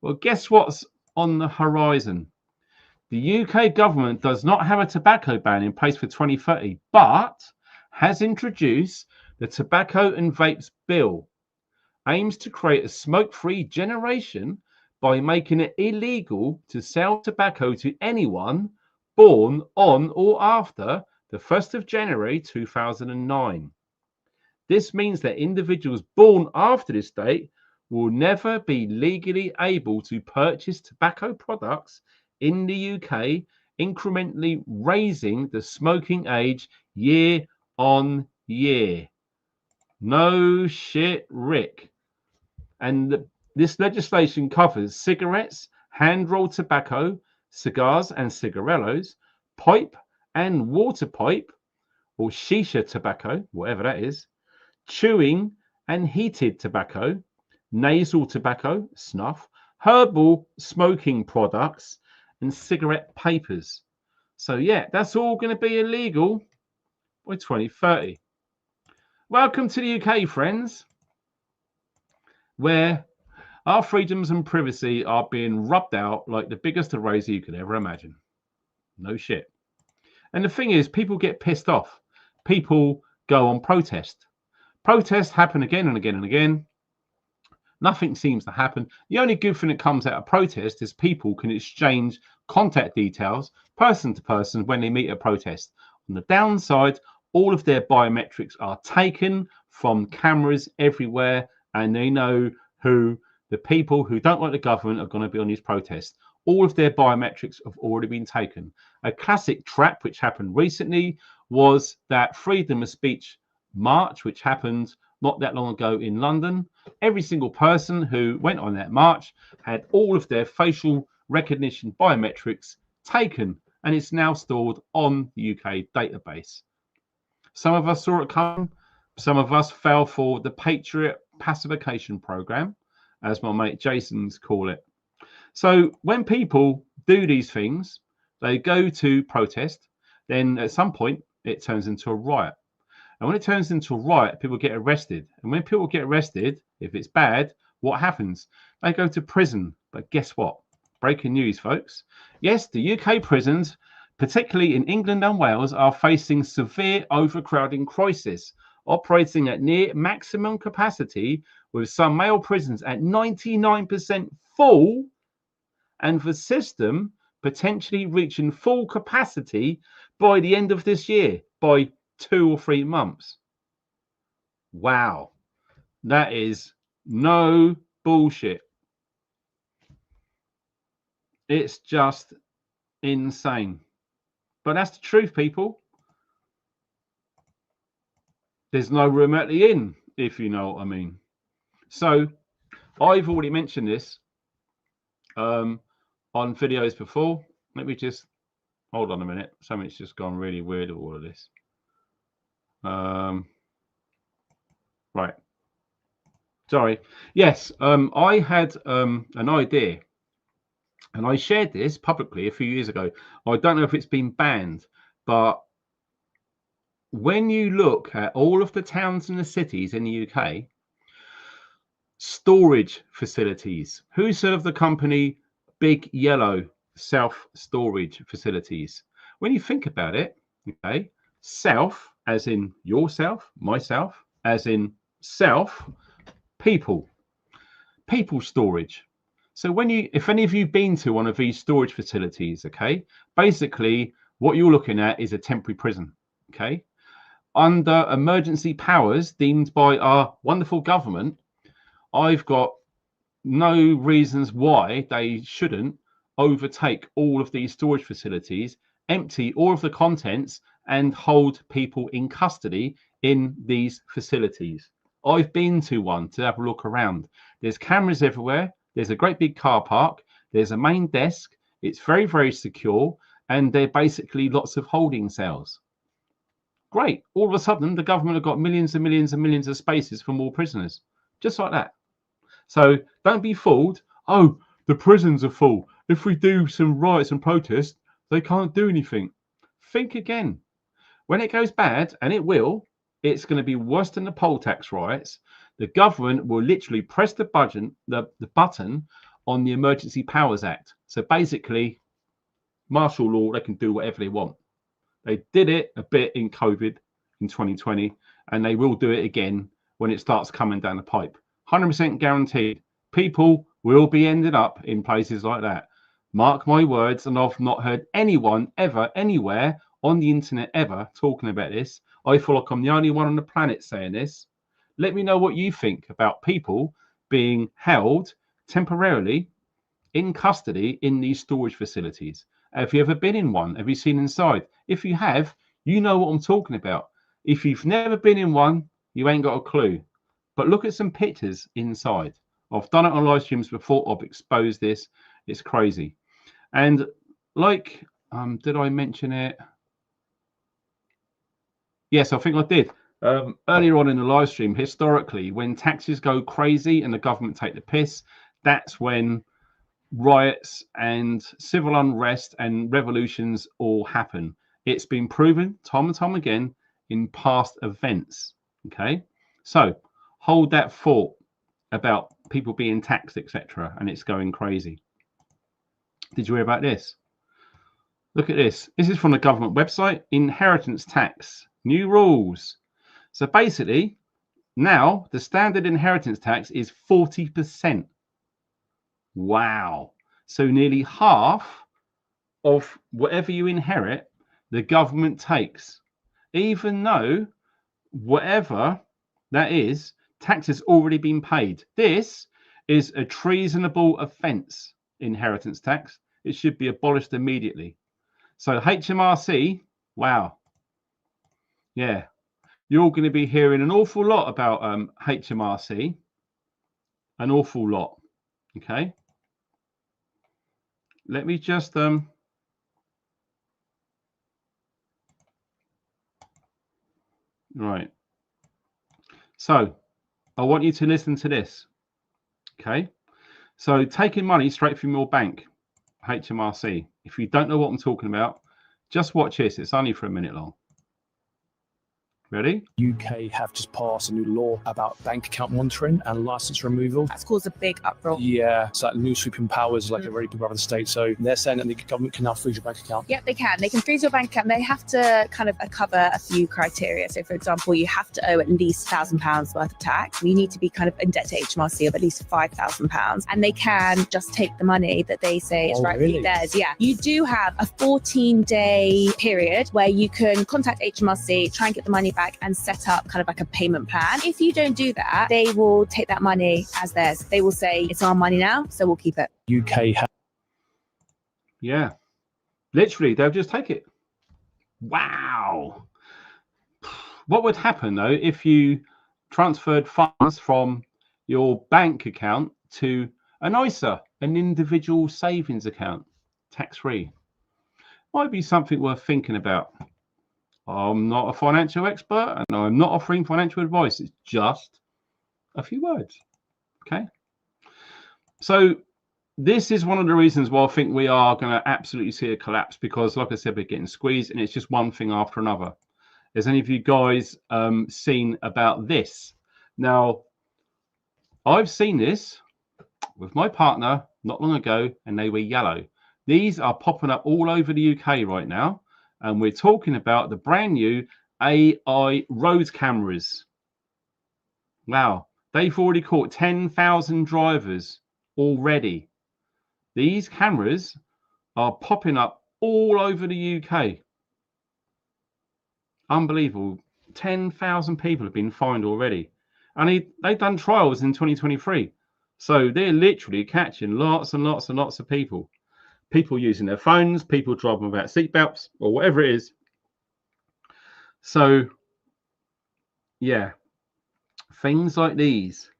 Well, guess what's on the horizon? The UK government does not have a tobacco ban in place for 2030, but has introduced The Tobacco and Vapes Bill aims to create a smoke-free generation by making it illegal to sell tobacco to anyone born on or after the 1st of January 2009. This means that individuals born after this date will never be legally able to purchase tobacco products in the UK, incrementally raising the smoking age year on year. No shit, Rick. And this legislation covers cigarettes, hand-rolled tobacco, cigars and cigarillos, pipe and water pipe, or shisha tobacco, whatever that is, chewing and heated tobacco, nasal tobacco, snuff, herbal smoking products, and cigarette papers. So yeah, that's all going to be illegal by 2030. Welcome to the UK, friends, where our freedoms and privacy are being rubbed out like the biggest eraser you could ever imagine. No shit. And the thing is, people get pissed off. People go on protest. Protests happen again and again and again. Nothing seems to happen. The only good thing that comes out of protest is people can exchange contact details person to person when they meet a protest. On the downside, all of their biometrics are taken from cameras everywhere, and they know who the people who don't like the government are going to be on these protests. All of their biometrics have already been taken. A classic trap which happened recently was that freedom of speech march, which happened not that long ago in London. Every single person who went on that march had all of their facial recognition biometrics taken, and it's now stored on the UK database. Some of us saw it coming. Some of us fell for the Patriot pacification program, as my mate Jason's call it. So when people do these things, they go to protest, then at some point it turns into a riot. And when it turns into a riot, people get arrested. And when people get arrested, if it's bad, what happens? They go to prison. But guess what? Breaking news, folks. Yes, the UK prisons, particularly in England and Wales, are facing severe overcrowding crisis, operating at near maximum capacity, with some male prisons at 99% full, and the system potentially reaching full capacity by the end of this year, by 2 or 3 months. Wow, that is no bullshit. It's just insane. But that's the truth, people. There's no room at the inn, if you know what I mean. So I've already mentioned this on videos before. Let me just hold on a minute. Something's just gone really weird with all of this. Right. Sorry. Yes, I had an idea, and I shared this publicly a few years ago. I don't know if it's been banned, but when you look at all of the towns and the cities in the UK, storage facilities. Who's heard of the company Big Yellow self-storage facilities? When you think about it, okay, self as in yourself, myself as in self, people storage. So when you, if any of you been to one of these storage facilities, okay, basically what you're looking at is a temporary prison, okay, under emergency powers deemed by our wonderful government. I've got no reasons why they shouldn't overtake all of these storage facilities, empty all of the contents, and hold people in custody in these facilities. I've been to one to have a look around. There's cameras everywhere. There's a great big car park. There's a main desk. It's very, very secure. And they're basically lots of holding cells. Great. All of a sudden, the government have got millions and millions and millions of spaces for more prisoners. Just like that. So don't be fooled. Oh, the prisons are full. If we do some riots and protests, they can't do anything. Think again. When it goes bad, and it will, it's going to be worse than the poll tax riots. The government will literally press the button on the Emergency Powers Act. So basically, martial law, they can do whatever they want. They did it a bit in COVID, in 2020, and they will do it again when it starts coming down the pipe. 100% guaranteed. People will be ending up in places like that. Mark my words, and I've not heard anyone ever, anywhere on the internet ever talking about this. I feel like I'm the only one on the planet saying this. Let me know what you think about people being held temporarily in custody in these storage facilities. Have you ever been in one? Have you seen inside? If you have, you know what I'm talking about. If you've never been in one, you ain't got a clue. But look at some pictures inside. I've done it on live streams before. I've exposed this. It's crazy. And like, did I mention it? Yes, I think I did. Earlier on in the live stream, historically, when taxes go crazy and the government take the piss, that's when riots and civil unrest and revolutions all happen. It's been proven time and time again in past events. Okay, so hold that thought about people being taxed, etc., and it's going crazy. Did you hear about this? Look at this. This is from the government website. Inheritance tax, new rules. So basically, now the standard inheritance tax is 40%. Wow. So nearly half of whatever you inherit, the government takes, even though whatever that is, tax has already been paid. This is a treasonable offence, inheritance tax. It should be abolished immediately. So HMRC, wow. Yeah, you're going to be hearing an awful lot about HMRC, an awful lot. Okay. Let me just right. So I want you to listen to this. Okay. So taking money straight from your bank, HMRC. If you don't know what I'm talking about, just watch this. It's only for a minute long. Ready? UK have just passed a new law about bank account monitoring and license removal. That's caused a big uproar. Yeah, it's like new sweeping powers, like a very big brother of the state. So they're saying that the government can now freeze your bank account. Yep, they can. They can freeze your bank account. They have to kind of cover a few criteria. So, for example, you have to owe at least £1,000 worth of tax. You need to be kind of in debt to HMRC of at least £5,000. And they can just take the money that they say is rightfully theirs. Yeah. You do have a 14-day period where you can contact HMRC, try and get the money back and set up kind of like a payment plan. If you don't do that, they will take that money as theirs. They will say, it's our money now, so we'll keep it. UK have. Yeah, literally, they'll just take it. Wow. What would happen though if you transferred funds from your bank account to an ISA, an individual savings account, tax-free? Might be something worth thinking about. I'm not a financial expert and I'm not offering financial advice. It's just a few words. Okay. So this is one of the reasons why I think we are going to absolutely see a collapse, because like I said, we're getting squeezed and it's just one thing after another. Has any of you guys seen about this? Now, I've seen this with my partner not long ago and they were yellow. These are popping up all over the UK right now. And we're talking about the brand new AI road cameras. Wow, they've already caught 10,000 drivers already. These cameras are popping up all over the UK. Unbelievable. 10,000 people have been fined already. And they've done trials in 2023. So they're literally catching lots and lots and lots of people. People using their phones, people driving without seatbelts or whatever it is. So, yeah, things like these.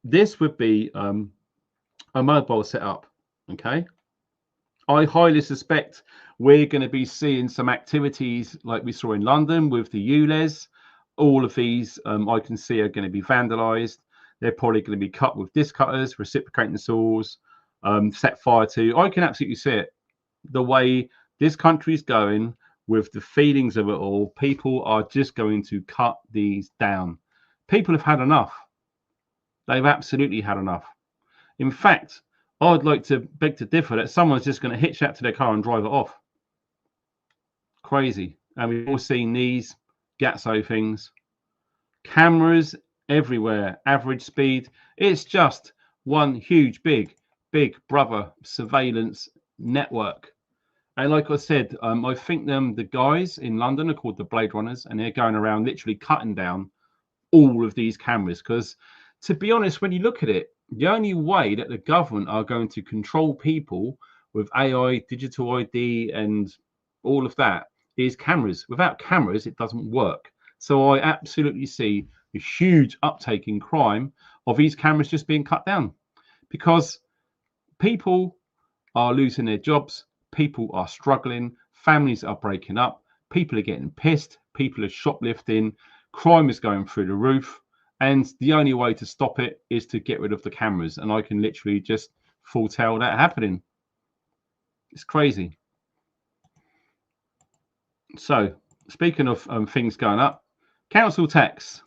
This would be a mobile setup, okay? I highly suspect we're going to be seeing some activities like we saw in London with the ULEZ. All of these I can see are going to be vandalized. They're probably going to be cut with disc cutters, reciprocating saws, set fire to. I can absolutely see it. The way this country is going, with the feelings of it all, people are just going to cut these down. People have had enough. They've absolutely had enough. In fact, I'd like to beg to differ that someone's just going to hitch that to their car and drive it off. Crazy. And we've all seen these Gatso things, cameras everywhere, average speed. It's just one huge, big brother surveillance network. And like I said, I think the guys in London are called the Blade Runners, and they're going around literally cutting down all of these cameras. Because to be honest, when you look at it, the only way that the government are going to control people with AI, digital ID, and all of that is cameras. Without cameras, it doesn't work. So I absolutely see a huge uptake in crime of these cameras just being cut down, because people are losing their jobs, people are struggling, families are breaking up, people are getting pissed, people are shoplifting, crime is going through the roof, and the only way to stop it is to get rid of the cameras. And I can literally just foretell that happening. It's crazy. So speaking of things going up, council tax,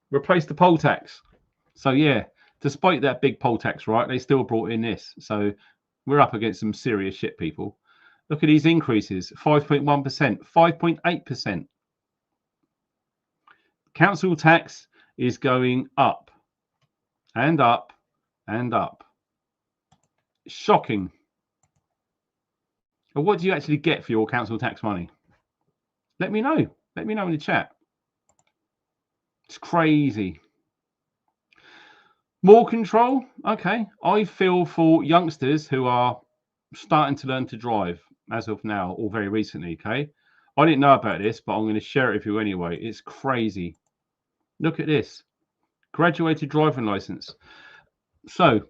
replace the poll tax. So yeah, despite that big poll tax, right, they still brought in this. So we're up against some serious shit, people. Look at these increases: 5.1%, 5.8%. Council tax is going up and up and up. Shocking. But what do you actually get for your council tax money? Let me know. Let me know in the chat. It's crazy. More control. Okay. I feel for youngsters who are starting to learn to drive as of now, or very recently. Okay. I didn't know about this, but I'm going to share it with you anyway. It's crazy. Look at this. Graduated driving license. So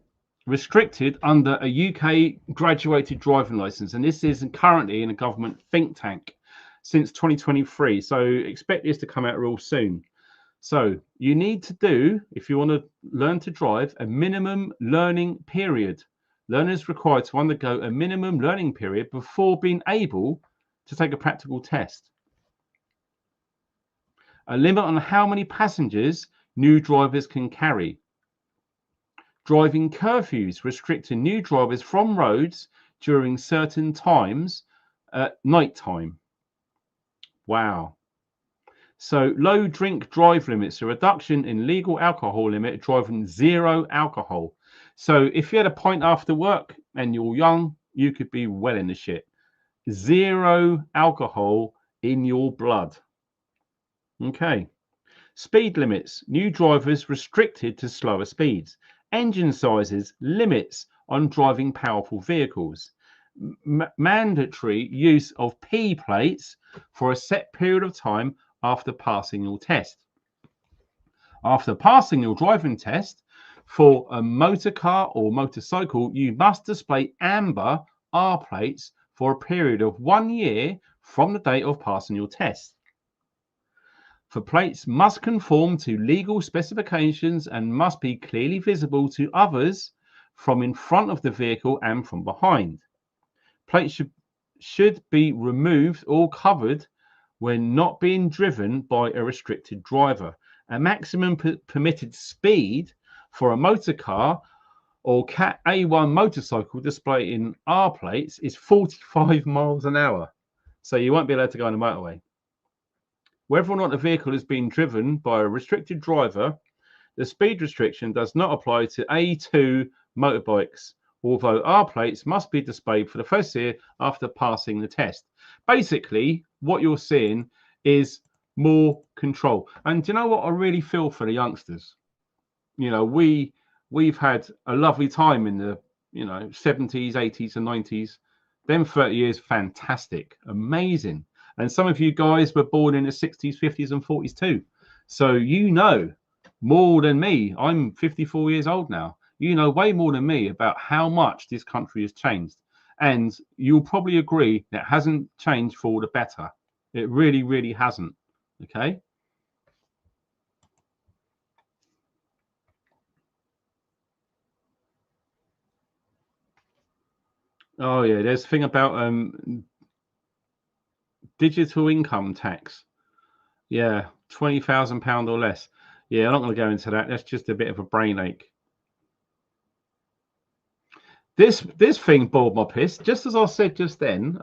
restricted under a UK graduated driving license. And this is currently in a government think tank since 2023. So expect this to come out real soon. So you need to do, if you want to learn to drive, a minimum learning period. Learners required to undergo a minimum learning period before being able to take a practical test. A limit on how many passengers new drivers can carry. Driving curfews restricting new drivers from roads during certain times at night time. Wow. So low drink drive limits, a reduction in legal alcohol limit, driving 0 alcohol. So if you had a pint after work and you're young, you could be well in the shit. 0 alcohol in your blood. Okay. Speed limits, new drivers restricted to slower speeds. Engine sizes, limits on driving powerful vehicles. Mandatory use of P plates for a set period of time after passing your test. After passing your driving test for a motor car or motorcycle, you must display amber R plates for a period of 1 year from the date of passing your test. For plates must conform to legal specifications and must be clearly visible to others from in front of the vehicle and from behind. Plates should be removed or covered when not being driven by a restricted driver. A maximum permitted speed for a motor car or Cat A1 motorcycle displaying R plates is 45 miles an hour. So you won't be allowed to go on the motorway. Whether or not the vehicle is being driven by a restricted driver, the speed restriction does not apply to A2 motorbikes, although R plates must be displayed for the first year after passing the test. Basically, what you're seeing is more control. And do you know what I really feel for the youngsters? You know, we've had a lovely time in the 70s, 80s, and 90s. Them 30 years, fantastic, amazing. And some of you guys were born in the 60s, 50s, and 40s too. So you know more than me. I'm 54 years old now. You know way more than me about how much this country has changed. And you'll probably agree that it hasn't changed for the better. It really, really hasn't. Okay. Oh yeah, there's a thing about digital income tax. Yeah, £20,000 or less. Yeah, I'm not going to go into that. That's just a bit of a brain ache. This thing boiled my piss. Just as I said just then,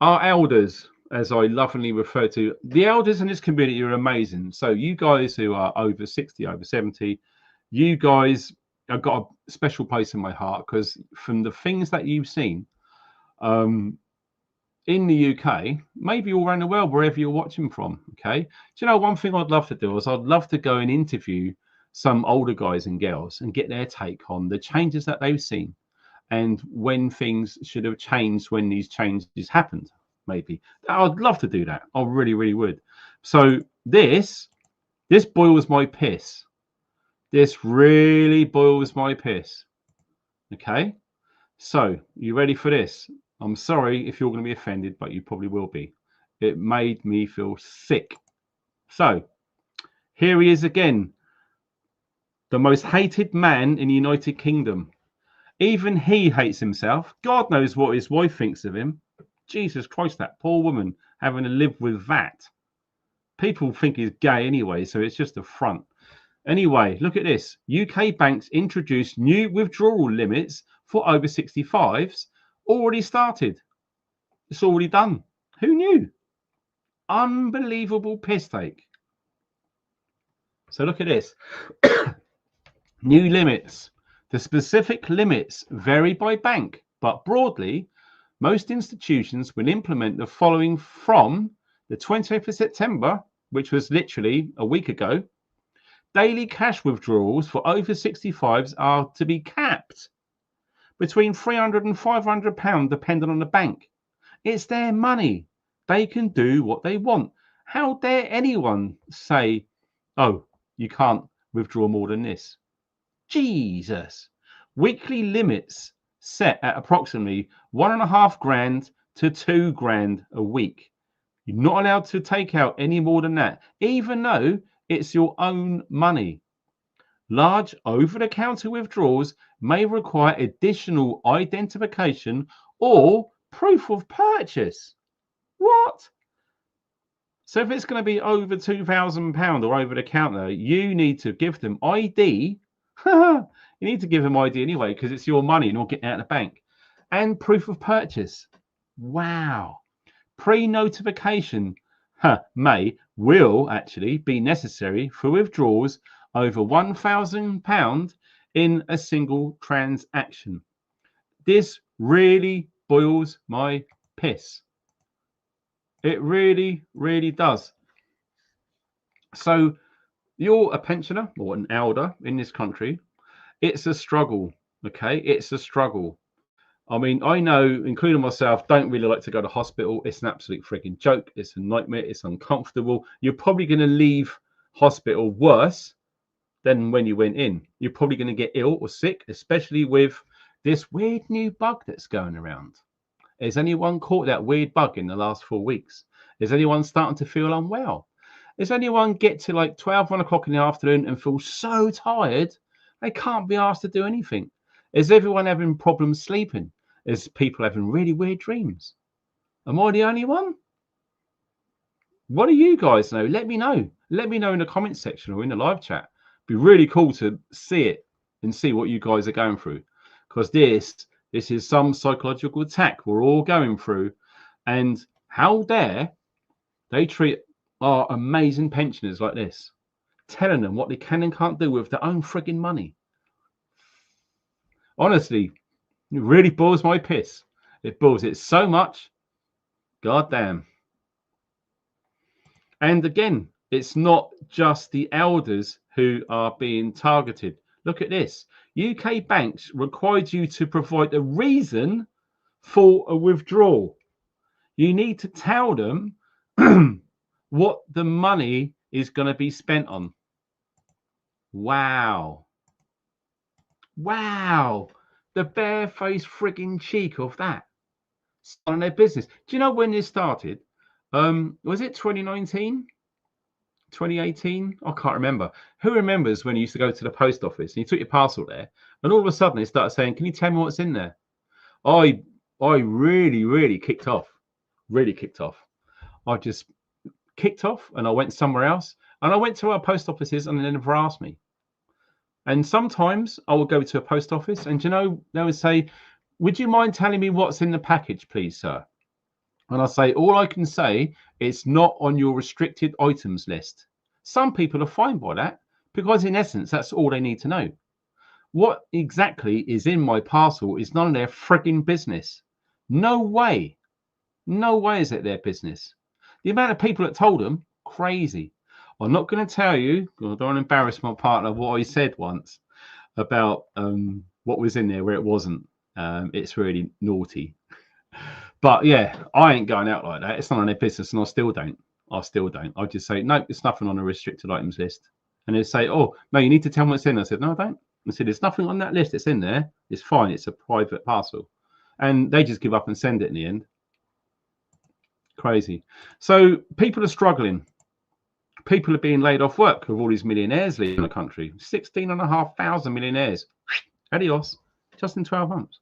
our elders as I lovingly refer to, the elders in this community are amazing. So you guys who are over 60, over 70, you guys have got a special place in my heart, because from the things that you've seen in the UK, maybe all around the world, wherever you're watching from, okay? Do you know, one thing I'd love to do is I'd love to go and interview some older guys and girls and get their take on the changes that they've seen and when things should have changed, when these changes happened, maybe. I'd love to do that. I really, really would. So this boils my piss. This really boils my piss. Okay? So, you ready for this? I'm sorry if you're going to be offended, but you probably will be. It made me feel sick. So, here he is again. The most hated man in the United Kingdom. Even he hates himself. God knows what his wife thinks of him. Jesus Christ, that poor woman having to live with that. People think he's gay anyway, so it's just a front. Anyway, look at this. UK banks introduced new withdrawal limits for over 65s. Already started. It's already done. Who knew? Unbelievable piss take. So look at this. New limits. The specific limits vary by bank, but broadly, most institutions will implement the following from the 28th of September, which was literally a week ago. Daily cash withdrawals for over 65s are to be capped between £300 and £500, depending on the bank. It's their money. They can do what they want. How dare anyone say, oh, you can't withdraw more than this? Jesus. Weekly limits set at approximately £1.5 grand to £2 grand a week. You're not allowed to take out any more than that, even though it's your own money. Large over-the-counter withdrawals may require additional identification or proof of purchase. What? So if it's going to be over £2,000 or over the counter, you need to give them ID. You need to give them ID anyway, because it's your money, not getting out of the bank. And proof of purchase. Wow. Pre-notification will actually be necessary for withdrawals over £1,000 in a single transaction. This really boils my piss. It really, really does. So you're a pensioner or an elder in this country. It's a struggle, okay? It's a struggle. I mean, I know, including myself, don't really like to go to hospital. It's an absolute freaking joke. It's a nightmare. It's uncomfortable. You're probably going to leave hospital worse than when you went in. You're probably going to get ill or sick, especially with this weird new bug that's going around. Has anyone caught that weird bug in the last 4 weeks? Is anyone starting to feel unwell? Does anyone get to like 12, 1 o'clock in the afternoon and feel so tired they can't be asked to do anything? Is everyone having problems sleeping? Is people having really weird dreams? Am I the only one? What do you guys know? Let me know. Let me know in the comments section or in the live chat. Be really cool to see it and see what you guys are going through, because this is some psychological attack we're all going through. And how dare they treat our amazing pensioners like this, telling them what they can and can't do with their own frigging money. Honestly, it really boils my piss. It boils it so much. God damn. And again, it's not just the elders who are being targeted. Look at this. UK banks required you to provide a reason for a withdrawal. You need to tell them what the money is going to be spent on. Wow. Wow. The barefaced frigging cheek of that. Starting their business. Do you know when this started? Was it 2019? 2018? I can't remember. Who remembers when you used to go to the post office and you took your parcel there and all of a sudden it started saying, can you tell me what's in there? I really kicked off. Really kicked off. I just kicked off and I went somewhere else, and I went to our post offices and they never asked me. And sometimes I would go to a post office and, you know, they would say, would you mind telling me what's in the package, please, sir? And I say, all I can say, it's not on your restricted items list. Some people are fine by that because in essence, that's all they need to know. What exactly is in my parcel is none of their frigging business. No way. No way is it their business. The amount of people that told them, crazy. I'm not going to tell you, I don't want to embarrass my partner, what I said once about what was in there where it wasn't. It's really naughty. But yeah, I ain't going out like that. It's not on their business, and I still don't. I just say, no, there's nothing on the restricted items list. And they say, oh, no, you need to tell me what's in. I said, no, I don't. I said, there's nothing on that list. It's in there. It's fine. It's a private parcel. And they just give up and send it in the end. Crazy. So people are struggling. People are being laid off work with all these millionaires leaving the country. 16,500 millionaires. Adios. Just in 12 months.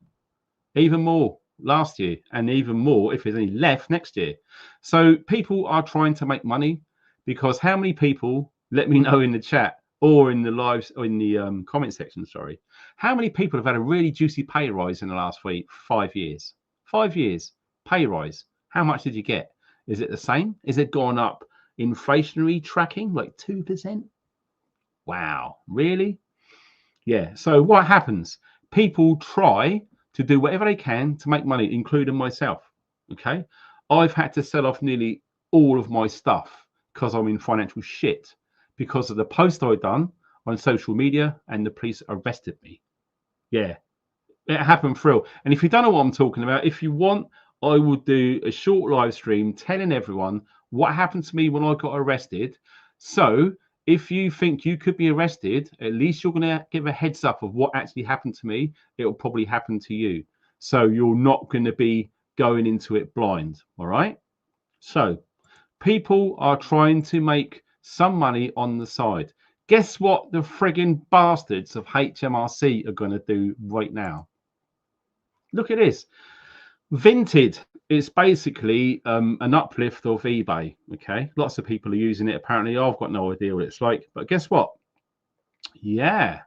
Even more last year, and even more if there's any left next year. So people are trying to make money, because how many people, let me know in the chat or in the lives or in the comment section, sorry, how many people have had a really juicy pay rise in the last 5 years? 5 years pay rise. How much did you get? Is it the same? Is it gone up inflationary tracking like 2%? Wow, really? Yeah. So what happens? People try to do whatever they can to make money, including myself. Okay. I've had to sell off nearly all of my stuff because I'm in financial shit because of the post I'd done on social media and the police arrested me. Yeah, it happened for real. And if you don't know what I'm talking about, if you want, I will do a short live stream telling everyone what happened to me when I got arrested. So if you think you could be arrested, at least you're going to give a heads up of what actually happened to me. It will probably happen to you. So you're not going to be going into it blind. All right. So people are trying to make some money on the side. Guess what the frigging bastards of HMRC are going to do right now? Look at this. Vinted is basically an uplift of eBay. Okay, lots of people are using it. Apparently, I've got no idea what it's like, but guess what? Yeah,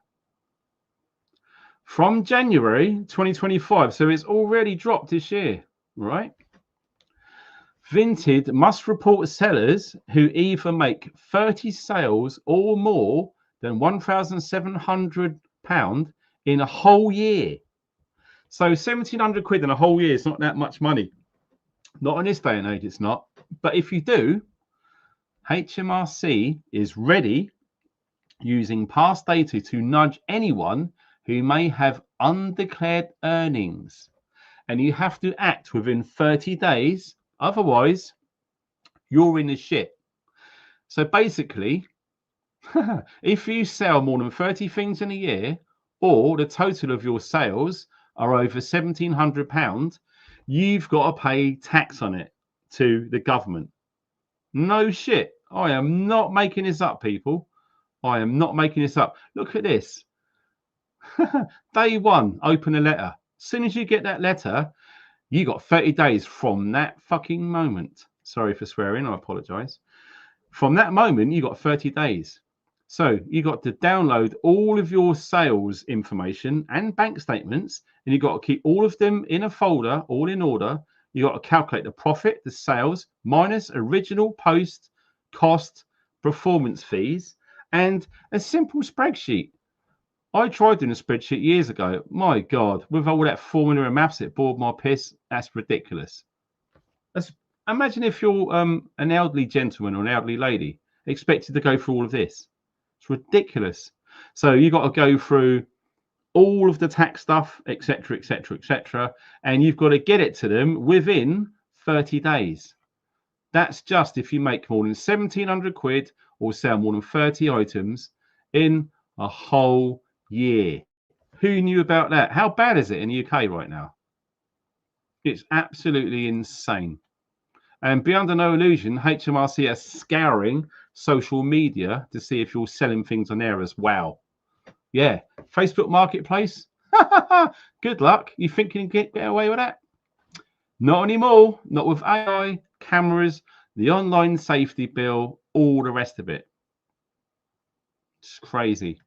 from January 2025, so it's already dropped this year, right? Vinted must report sellers who either make 30 sales or more than £1,700 in a whole year. So 1,700 quid in a whole year is not that much money. Not in this day and age, it's not. But if you do, HMRC is ready using past data to nudge anyone who may have undeclared earnings. And you have to act within 30 days. Otherwise, you're in the shit. So basically, if you sell more than 30 things in a year, or the total of your sales are over £1,700, you've got to pay tax on it to the government. No shit. I am not making this up, people. I am not making this up. Look at this. Day one, open a letter. As soon as you get that letter, you got 30 days from that fucking moment. Sorry for swearing, I apologize. From that moment, you got 30 days. So you got to download all of your sales information and bank statements, and you got to keep all of them in a folder, all in order. You got to calculate the profit, the sales, minus original post, cost, performance fees, and a simple spreadsheet. I tried doing a spreadsheet years ago. My God, with all that formula and maths, it bored my piss. That's ridiculous. Imagine if you're an elderly gentleman or an elderly lady expected to go through all of this. It's ridiculous. So you got to go through all of the tax stuff, etc., etc., etc., and you've got to get it to them within 30 days. That's just if you make more than 1,700 quid or sell more than 30 items in a whole year. Who knew about that? How bad is it in the UK right now? It's absolutely insane. And be under no illusion, HMRC are scouring social media to see if you're selling things on there as well. Yeah, Facebook Marketplace. Good luck. You think you can get away with that? Not anymore. Not with AI, cameras, the online safety bill, all the rest of it. It's crazy.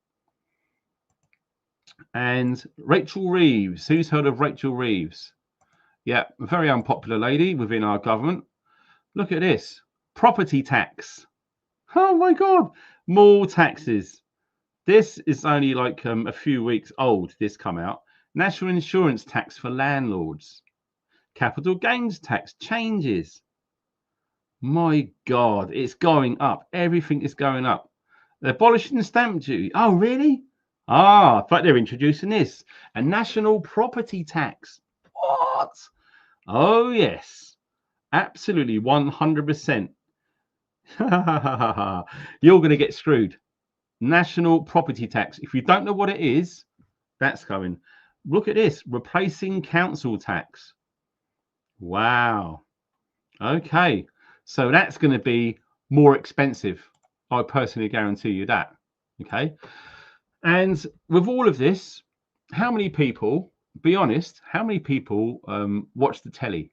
And Rachel Reeves. Who's heard of Rachel Reeves? Yeah, a very unpopular lady within our government. Look at this. Property tax. Oh my God. More taxes. This is only like a few weeks old. This come out. National insurance tax for landlords. Capital gains tax changes. My God, it's going up. Everything is going up. They're abolishing the stamp duty. Oh, really? Ah, but they're introducing this. A national property tax. What? Oh, yes. Absolutely, 100%. You're going to get screwed. National property tax. If you don't know what it is, that's coming. Look at this. Replacing council tax. Wow. Okay. So that's going to be more expensive. I personally guarantee you that. Okay. And with all of this, how many people, be honest, how many people watch the telly?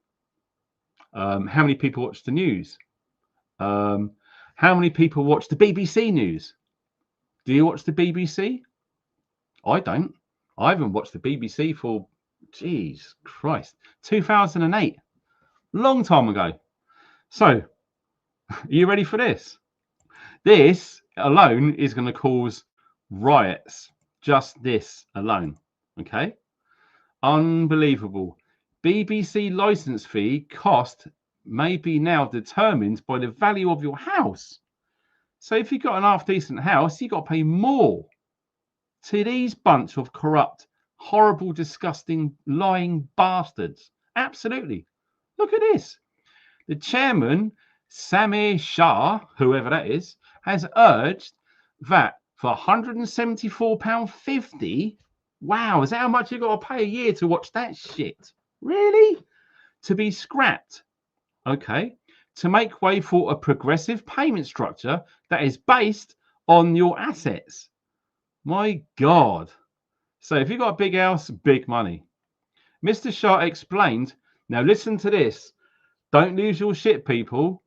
How many people watch the news? How many people watch the BBC News? Do you watch the BBC? I don't. I haven't watched the BBC for, geez, Christ, 2008. Long time ago. So, are you ready for this? This alone is going to cause riots. Just this alone. Okay? Unbelievable. BBC license fee cost may be now determined by the value of your house. So if you've got an half-decent house, you've got to pay more to these bunch of corrupt, horrible, disgusting, lying bastards. Absolutely. Look at this. The chairman, Samir Shah, whoever that is, has urged that for £174.50, wow, is that how much you've got to pay a year to watch that shit? Really? To be scrapped. Okay. To make way for a progressive payment structure that is based on your assets. My God. So if you've got a big house, big money. Mr. Shah explained, now listen to this. Don't lose your shit, people.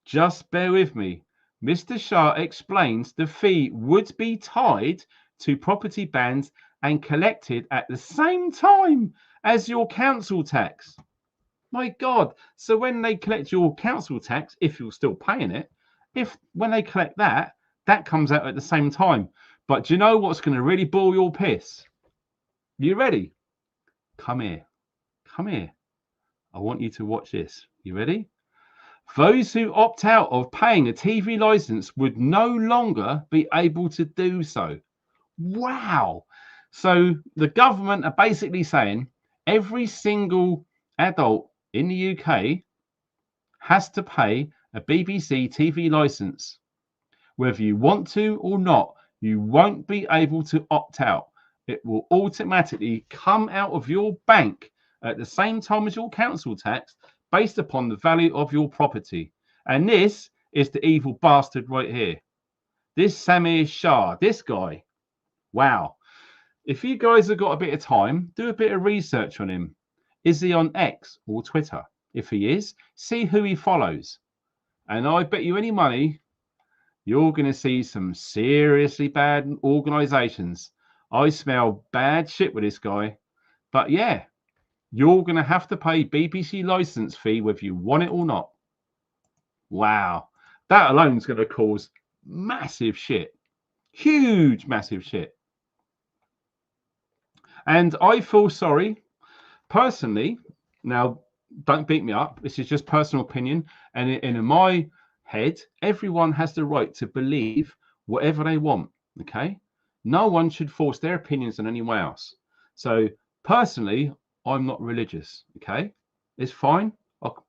Just bear with me. Mr. Shah explains the fee would be tied to property bans and collected at the same time as your council tax. My God. So when they collect your council tax, if you're still paying it, when they collect that, that comes out at the same time. But do you know what's going to really boil your piss? You ready? Come here. Come here. I want you to watch this. You ready? Those who opt out of paying a TV license would no longer be able to do so. Wow. So the government are basically saying every single adult in the UK has to pay a BBC TV license. Whether you want to or not, you won't be able to opt out. It will automatically come out of your bank at the same time as your council tax based upon the value of your property. And this is the evil bastard right here. This Samir Shah, this guy. Wow. If you guys have got a bit of time, do a bit of research on him. Is he on X or Twitter? If he is, see who he follows. And I bet you any money, you're going to see some seriously bad organizations. I smell bad shit with this guy. But yeah, you're going to have to pay BBC license fee whether you want it or not. Wow. That alone is going to cause massive shit. Huge, massive shit. And I feel sorry, personally. Now, don't beat me up. This is just personal opinion. And in my head, everyone has the right to believe whatever they want. Okay? No one should force their opinions on anyone else. So, personally, I'm not religious. Okay? It's fine.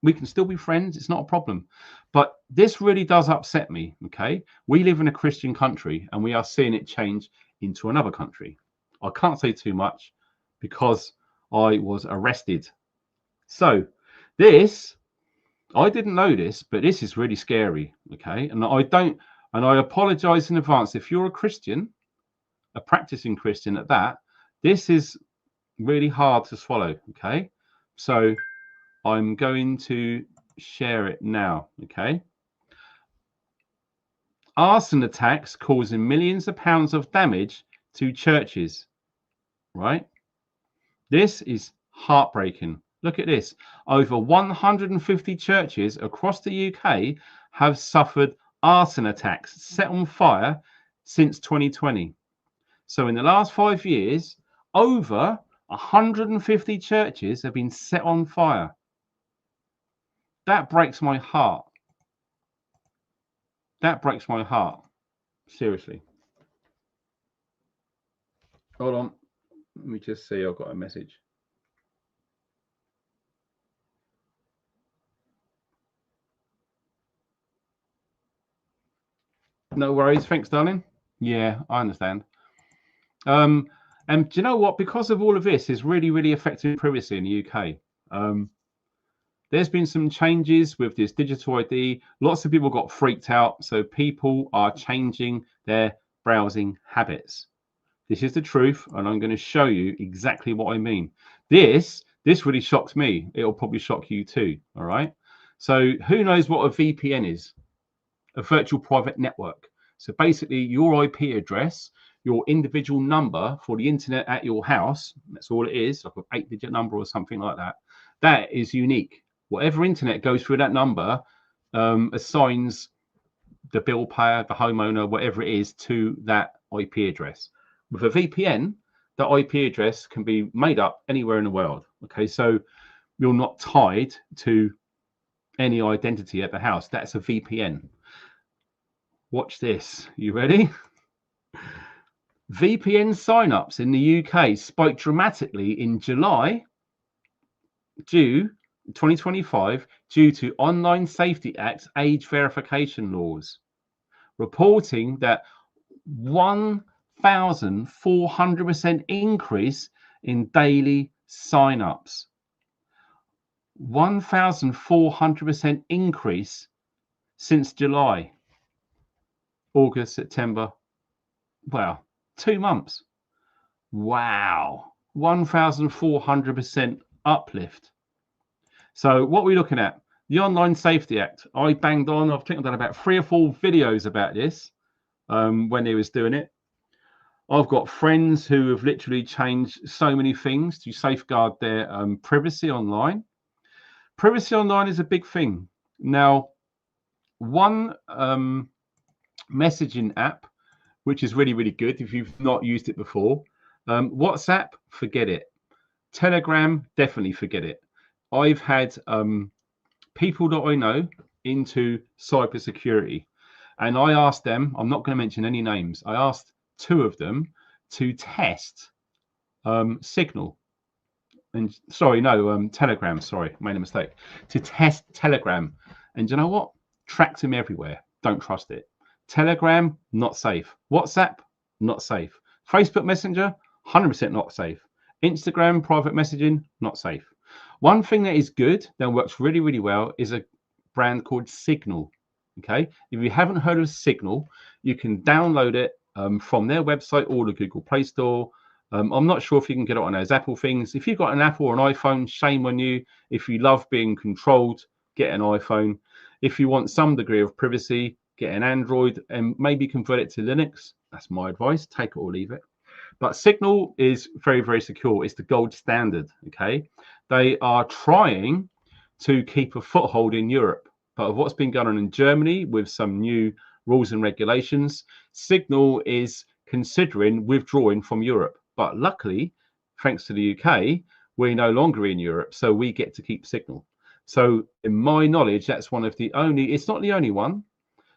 We can still be friends. It's not a problem. But this really does upset me. Okay? We live in a Christian country and we are seeing it change into another country. I can't say too much because I was arrested. So this, I didn't know this, but this is really scary. Okay. And I apologize in advance. If you're a Christian, a practicing Christian at that, this is really hard to swallow. Okay. So I'm going to share it now. Okay. Arson attacks causing millions of pounds of damage to churches. Right. This is heartbreaking. Look at this. Over 150 churches across the UK have suffered arson attacks set on fire since 2020. So in the last 5 years, over 150 churches have been set on fire. That breaks my heart. That breaks my heart. Seriously. Hold on. Let me just see. I've got a message. No worries. Thanks, darling. Yeah, I understand. And do you know what? Because of all of this, is really, really affecting privacy in the UK. There's been some changes with this digital ID. Lots of people got freaked out. So people are changing their browsing habits. This is the truth, and I'm going to show you exactly what I mean. This really shocks me. It'll probably shock you too. All right. So who knows what a VPN is? A virtual private network. So basically, your IP address, your individual number for the internet at your house, that's all it is, like an 8-digit number or something like that. That is unique. Whatever internet goes through that number assigns the bill payer, the homeowner, whatever it is, to that IP address. With a VPN, that IP address can be made up anywhere in the world. Okay, so you're not tied to any identity at the house. That's a VPN. Watch this. You ready? VPN signups in the UK spiked dramatically in July 2025 due to Online Safety Act age verification laws, reporting that 1,400% increase in daily signups. 1,400% increase since July. August, September, wow, 2 months. Wow, 1,400% uplift. So what we're looking at, the Online Safety Act. I banged on, I think I've done about 3 or 4 videos about this when they was doing it. I've got friends who have literally changed so many things to safeguard their privacy online. Privacy online is a big thing. Now, one messaging app, which is really, really good if you've not used it before. WhatsApp, forget it. Telegram, definitely forget it. I've had people that I know into cybersecurity, and I asked them, I'm not going to mention any names, I asked 2 of them to test Signal. And sorry, no, Telegram, sorry, made a mistake. To test Telegram. And you know what? Tracked them everywhere. Don't trust it. Telegram, not safe. WhatsApp, not safe. Facebook Messenger, 100% not safe. Instagram, private messaging, not safe. One thing that is good, that works really, really well, is a brand called Signal. Okay. If you haven't heard of Signal, you can download it from their website or the Google Play Store. I'm not sure if you can get it on those Apple things. If you've got an Apple or an iPhone, shame on you. If you love being controlled, get an iPhone. If you want some degree of privacy, get an Android and maybe convert it to Linux. That's my advice. Take it or leave it. But Signal is very, very secure. It's the gold standard. Okay. They are trying to keep a foothold in Europe. But of what's been going on in Germany with some new rules and regulations, Signal is considering withdrawing from Europe. But luckily, thanks to the UK, we're no longer in Europe, so we get to keep Signal. So in my knowledge, that's one of the only, it's not the only one.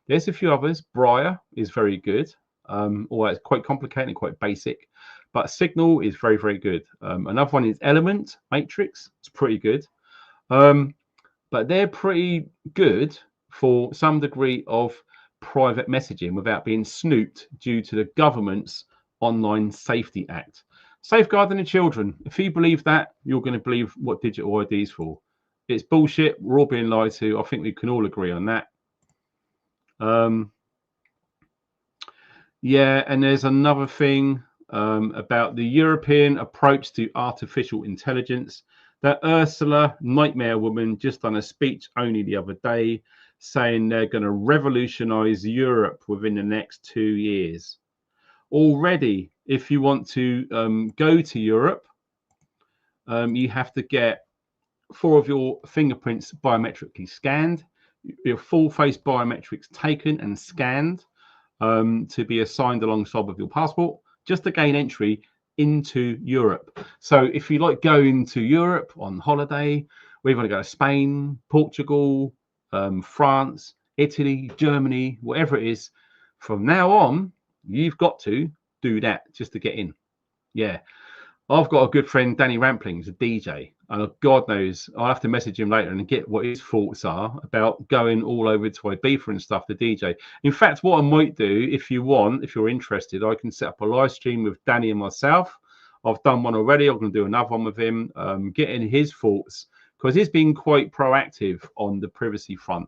There's a few others. Briar is very good, although it's quite complicated, quite basic. But Signal is very, very good. Another one is Element Matrix. It's pretty good. But they're pretty good for some degree of private messaging without being snooped due to the government's Online Safety Act. Safeguarding the children. If you believe that, you're going to believe what digital ID is for. It's bullshit. We're all being lied to. I think we can all agree on that. Yeah, and there's another thing about the European approach to artificial intelligence. That Ursula Nightmare Woman just done a speech only the other day saying they're going to revolutionize Europe within the next 2 years. Already, if you want to go to Europe, you have to get 4 of your fingerprints biometrically scanned, your full face biometrics taken and scanned to be assigned alongside with your passport, just to gain entry into Europe. So if you like going to Europe on holiday, we want to go to Spain, Portugal, France, Italy, Germany, whatever it is, from now on, you've got to do that just to get in. Yeah. I've got a good friend, Danny Rampling, who's a DJ, and God knows I'll have to message him later and get what his thoughts are about going all over to Ibiza and stuff to DJ. In fact, what I might do, if you want, if you're interested, I can set up a live stream with Danny and myself. I've done one already. I'm going to do another one with him, getting his thoughts, because he's been quite proactive on the privacy front,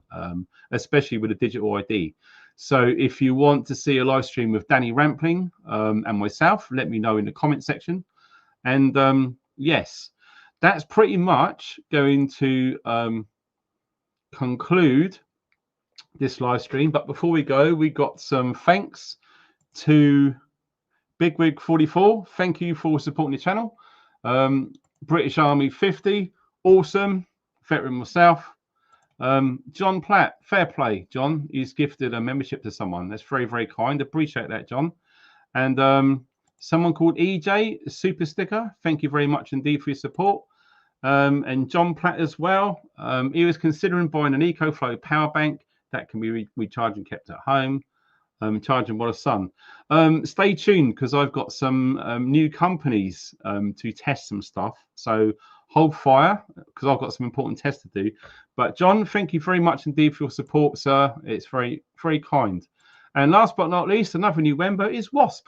especially with the digital ID. So if you want to see a live stream with Danny Rampling and myself, let me know in the comment section. And yes, that's pretty much going to conclude this live stream. But before we go, we got some thanks to BigWig44. Thank you for supporting the channel. British Army 50, awesome. Veteran myself. John Platt, fair play. John, he's gifted a membership to someone. That's very, very kind. Appreciate that, John. And someone called EJ, super sticker. Thank you very much indeed for your support. And John Platt as well. He was considering buying an EcoFlow power bank that can be recharged and kept at home. Charging by the sun. Stay tuned, because I've got some new companies to test some stuff. So hold fire, because I've got some important tests to do. But John, thank you very much indeed for your support, sir. It's very, very kind. And last but not least, another new member is Wasp.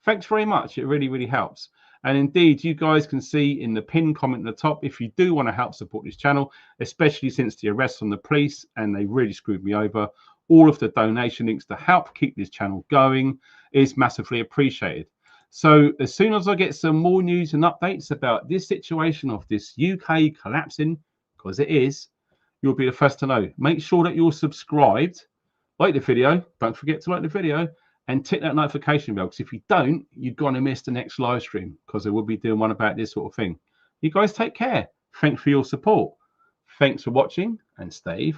Thanks very much. It really, really helps. And indeed, you guys can see in the pinned comment at the top, if you do want to help support this channel, especially since the arrest from the police and they really screwed me over, all of the donation links to help keep this channel going is massively appreciated. So as soon as I get some more news and updates about this situation of this UK collapsing, because it is, you'll be the first to know. Make sure that you're subscribed, like the video, don't forget to like the video, and tick that notification bell, because if you don't, you're going to miss the next live stream, because I will be doing one about this sort of thing. You guys take care. Thanks for your support. Thanks for watching, and stay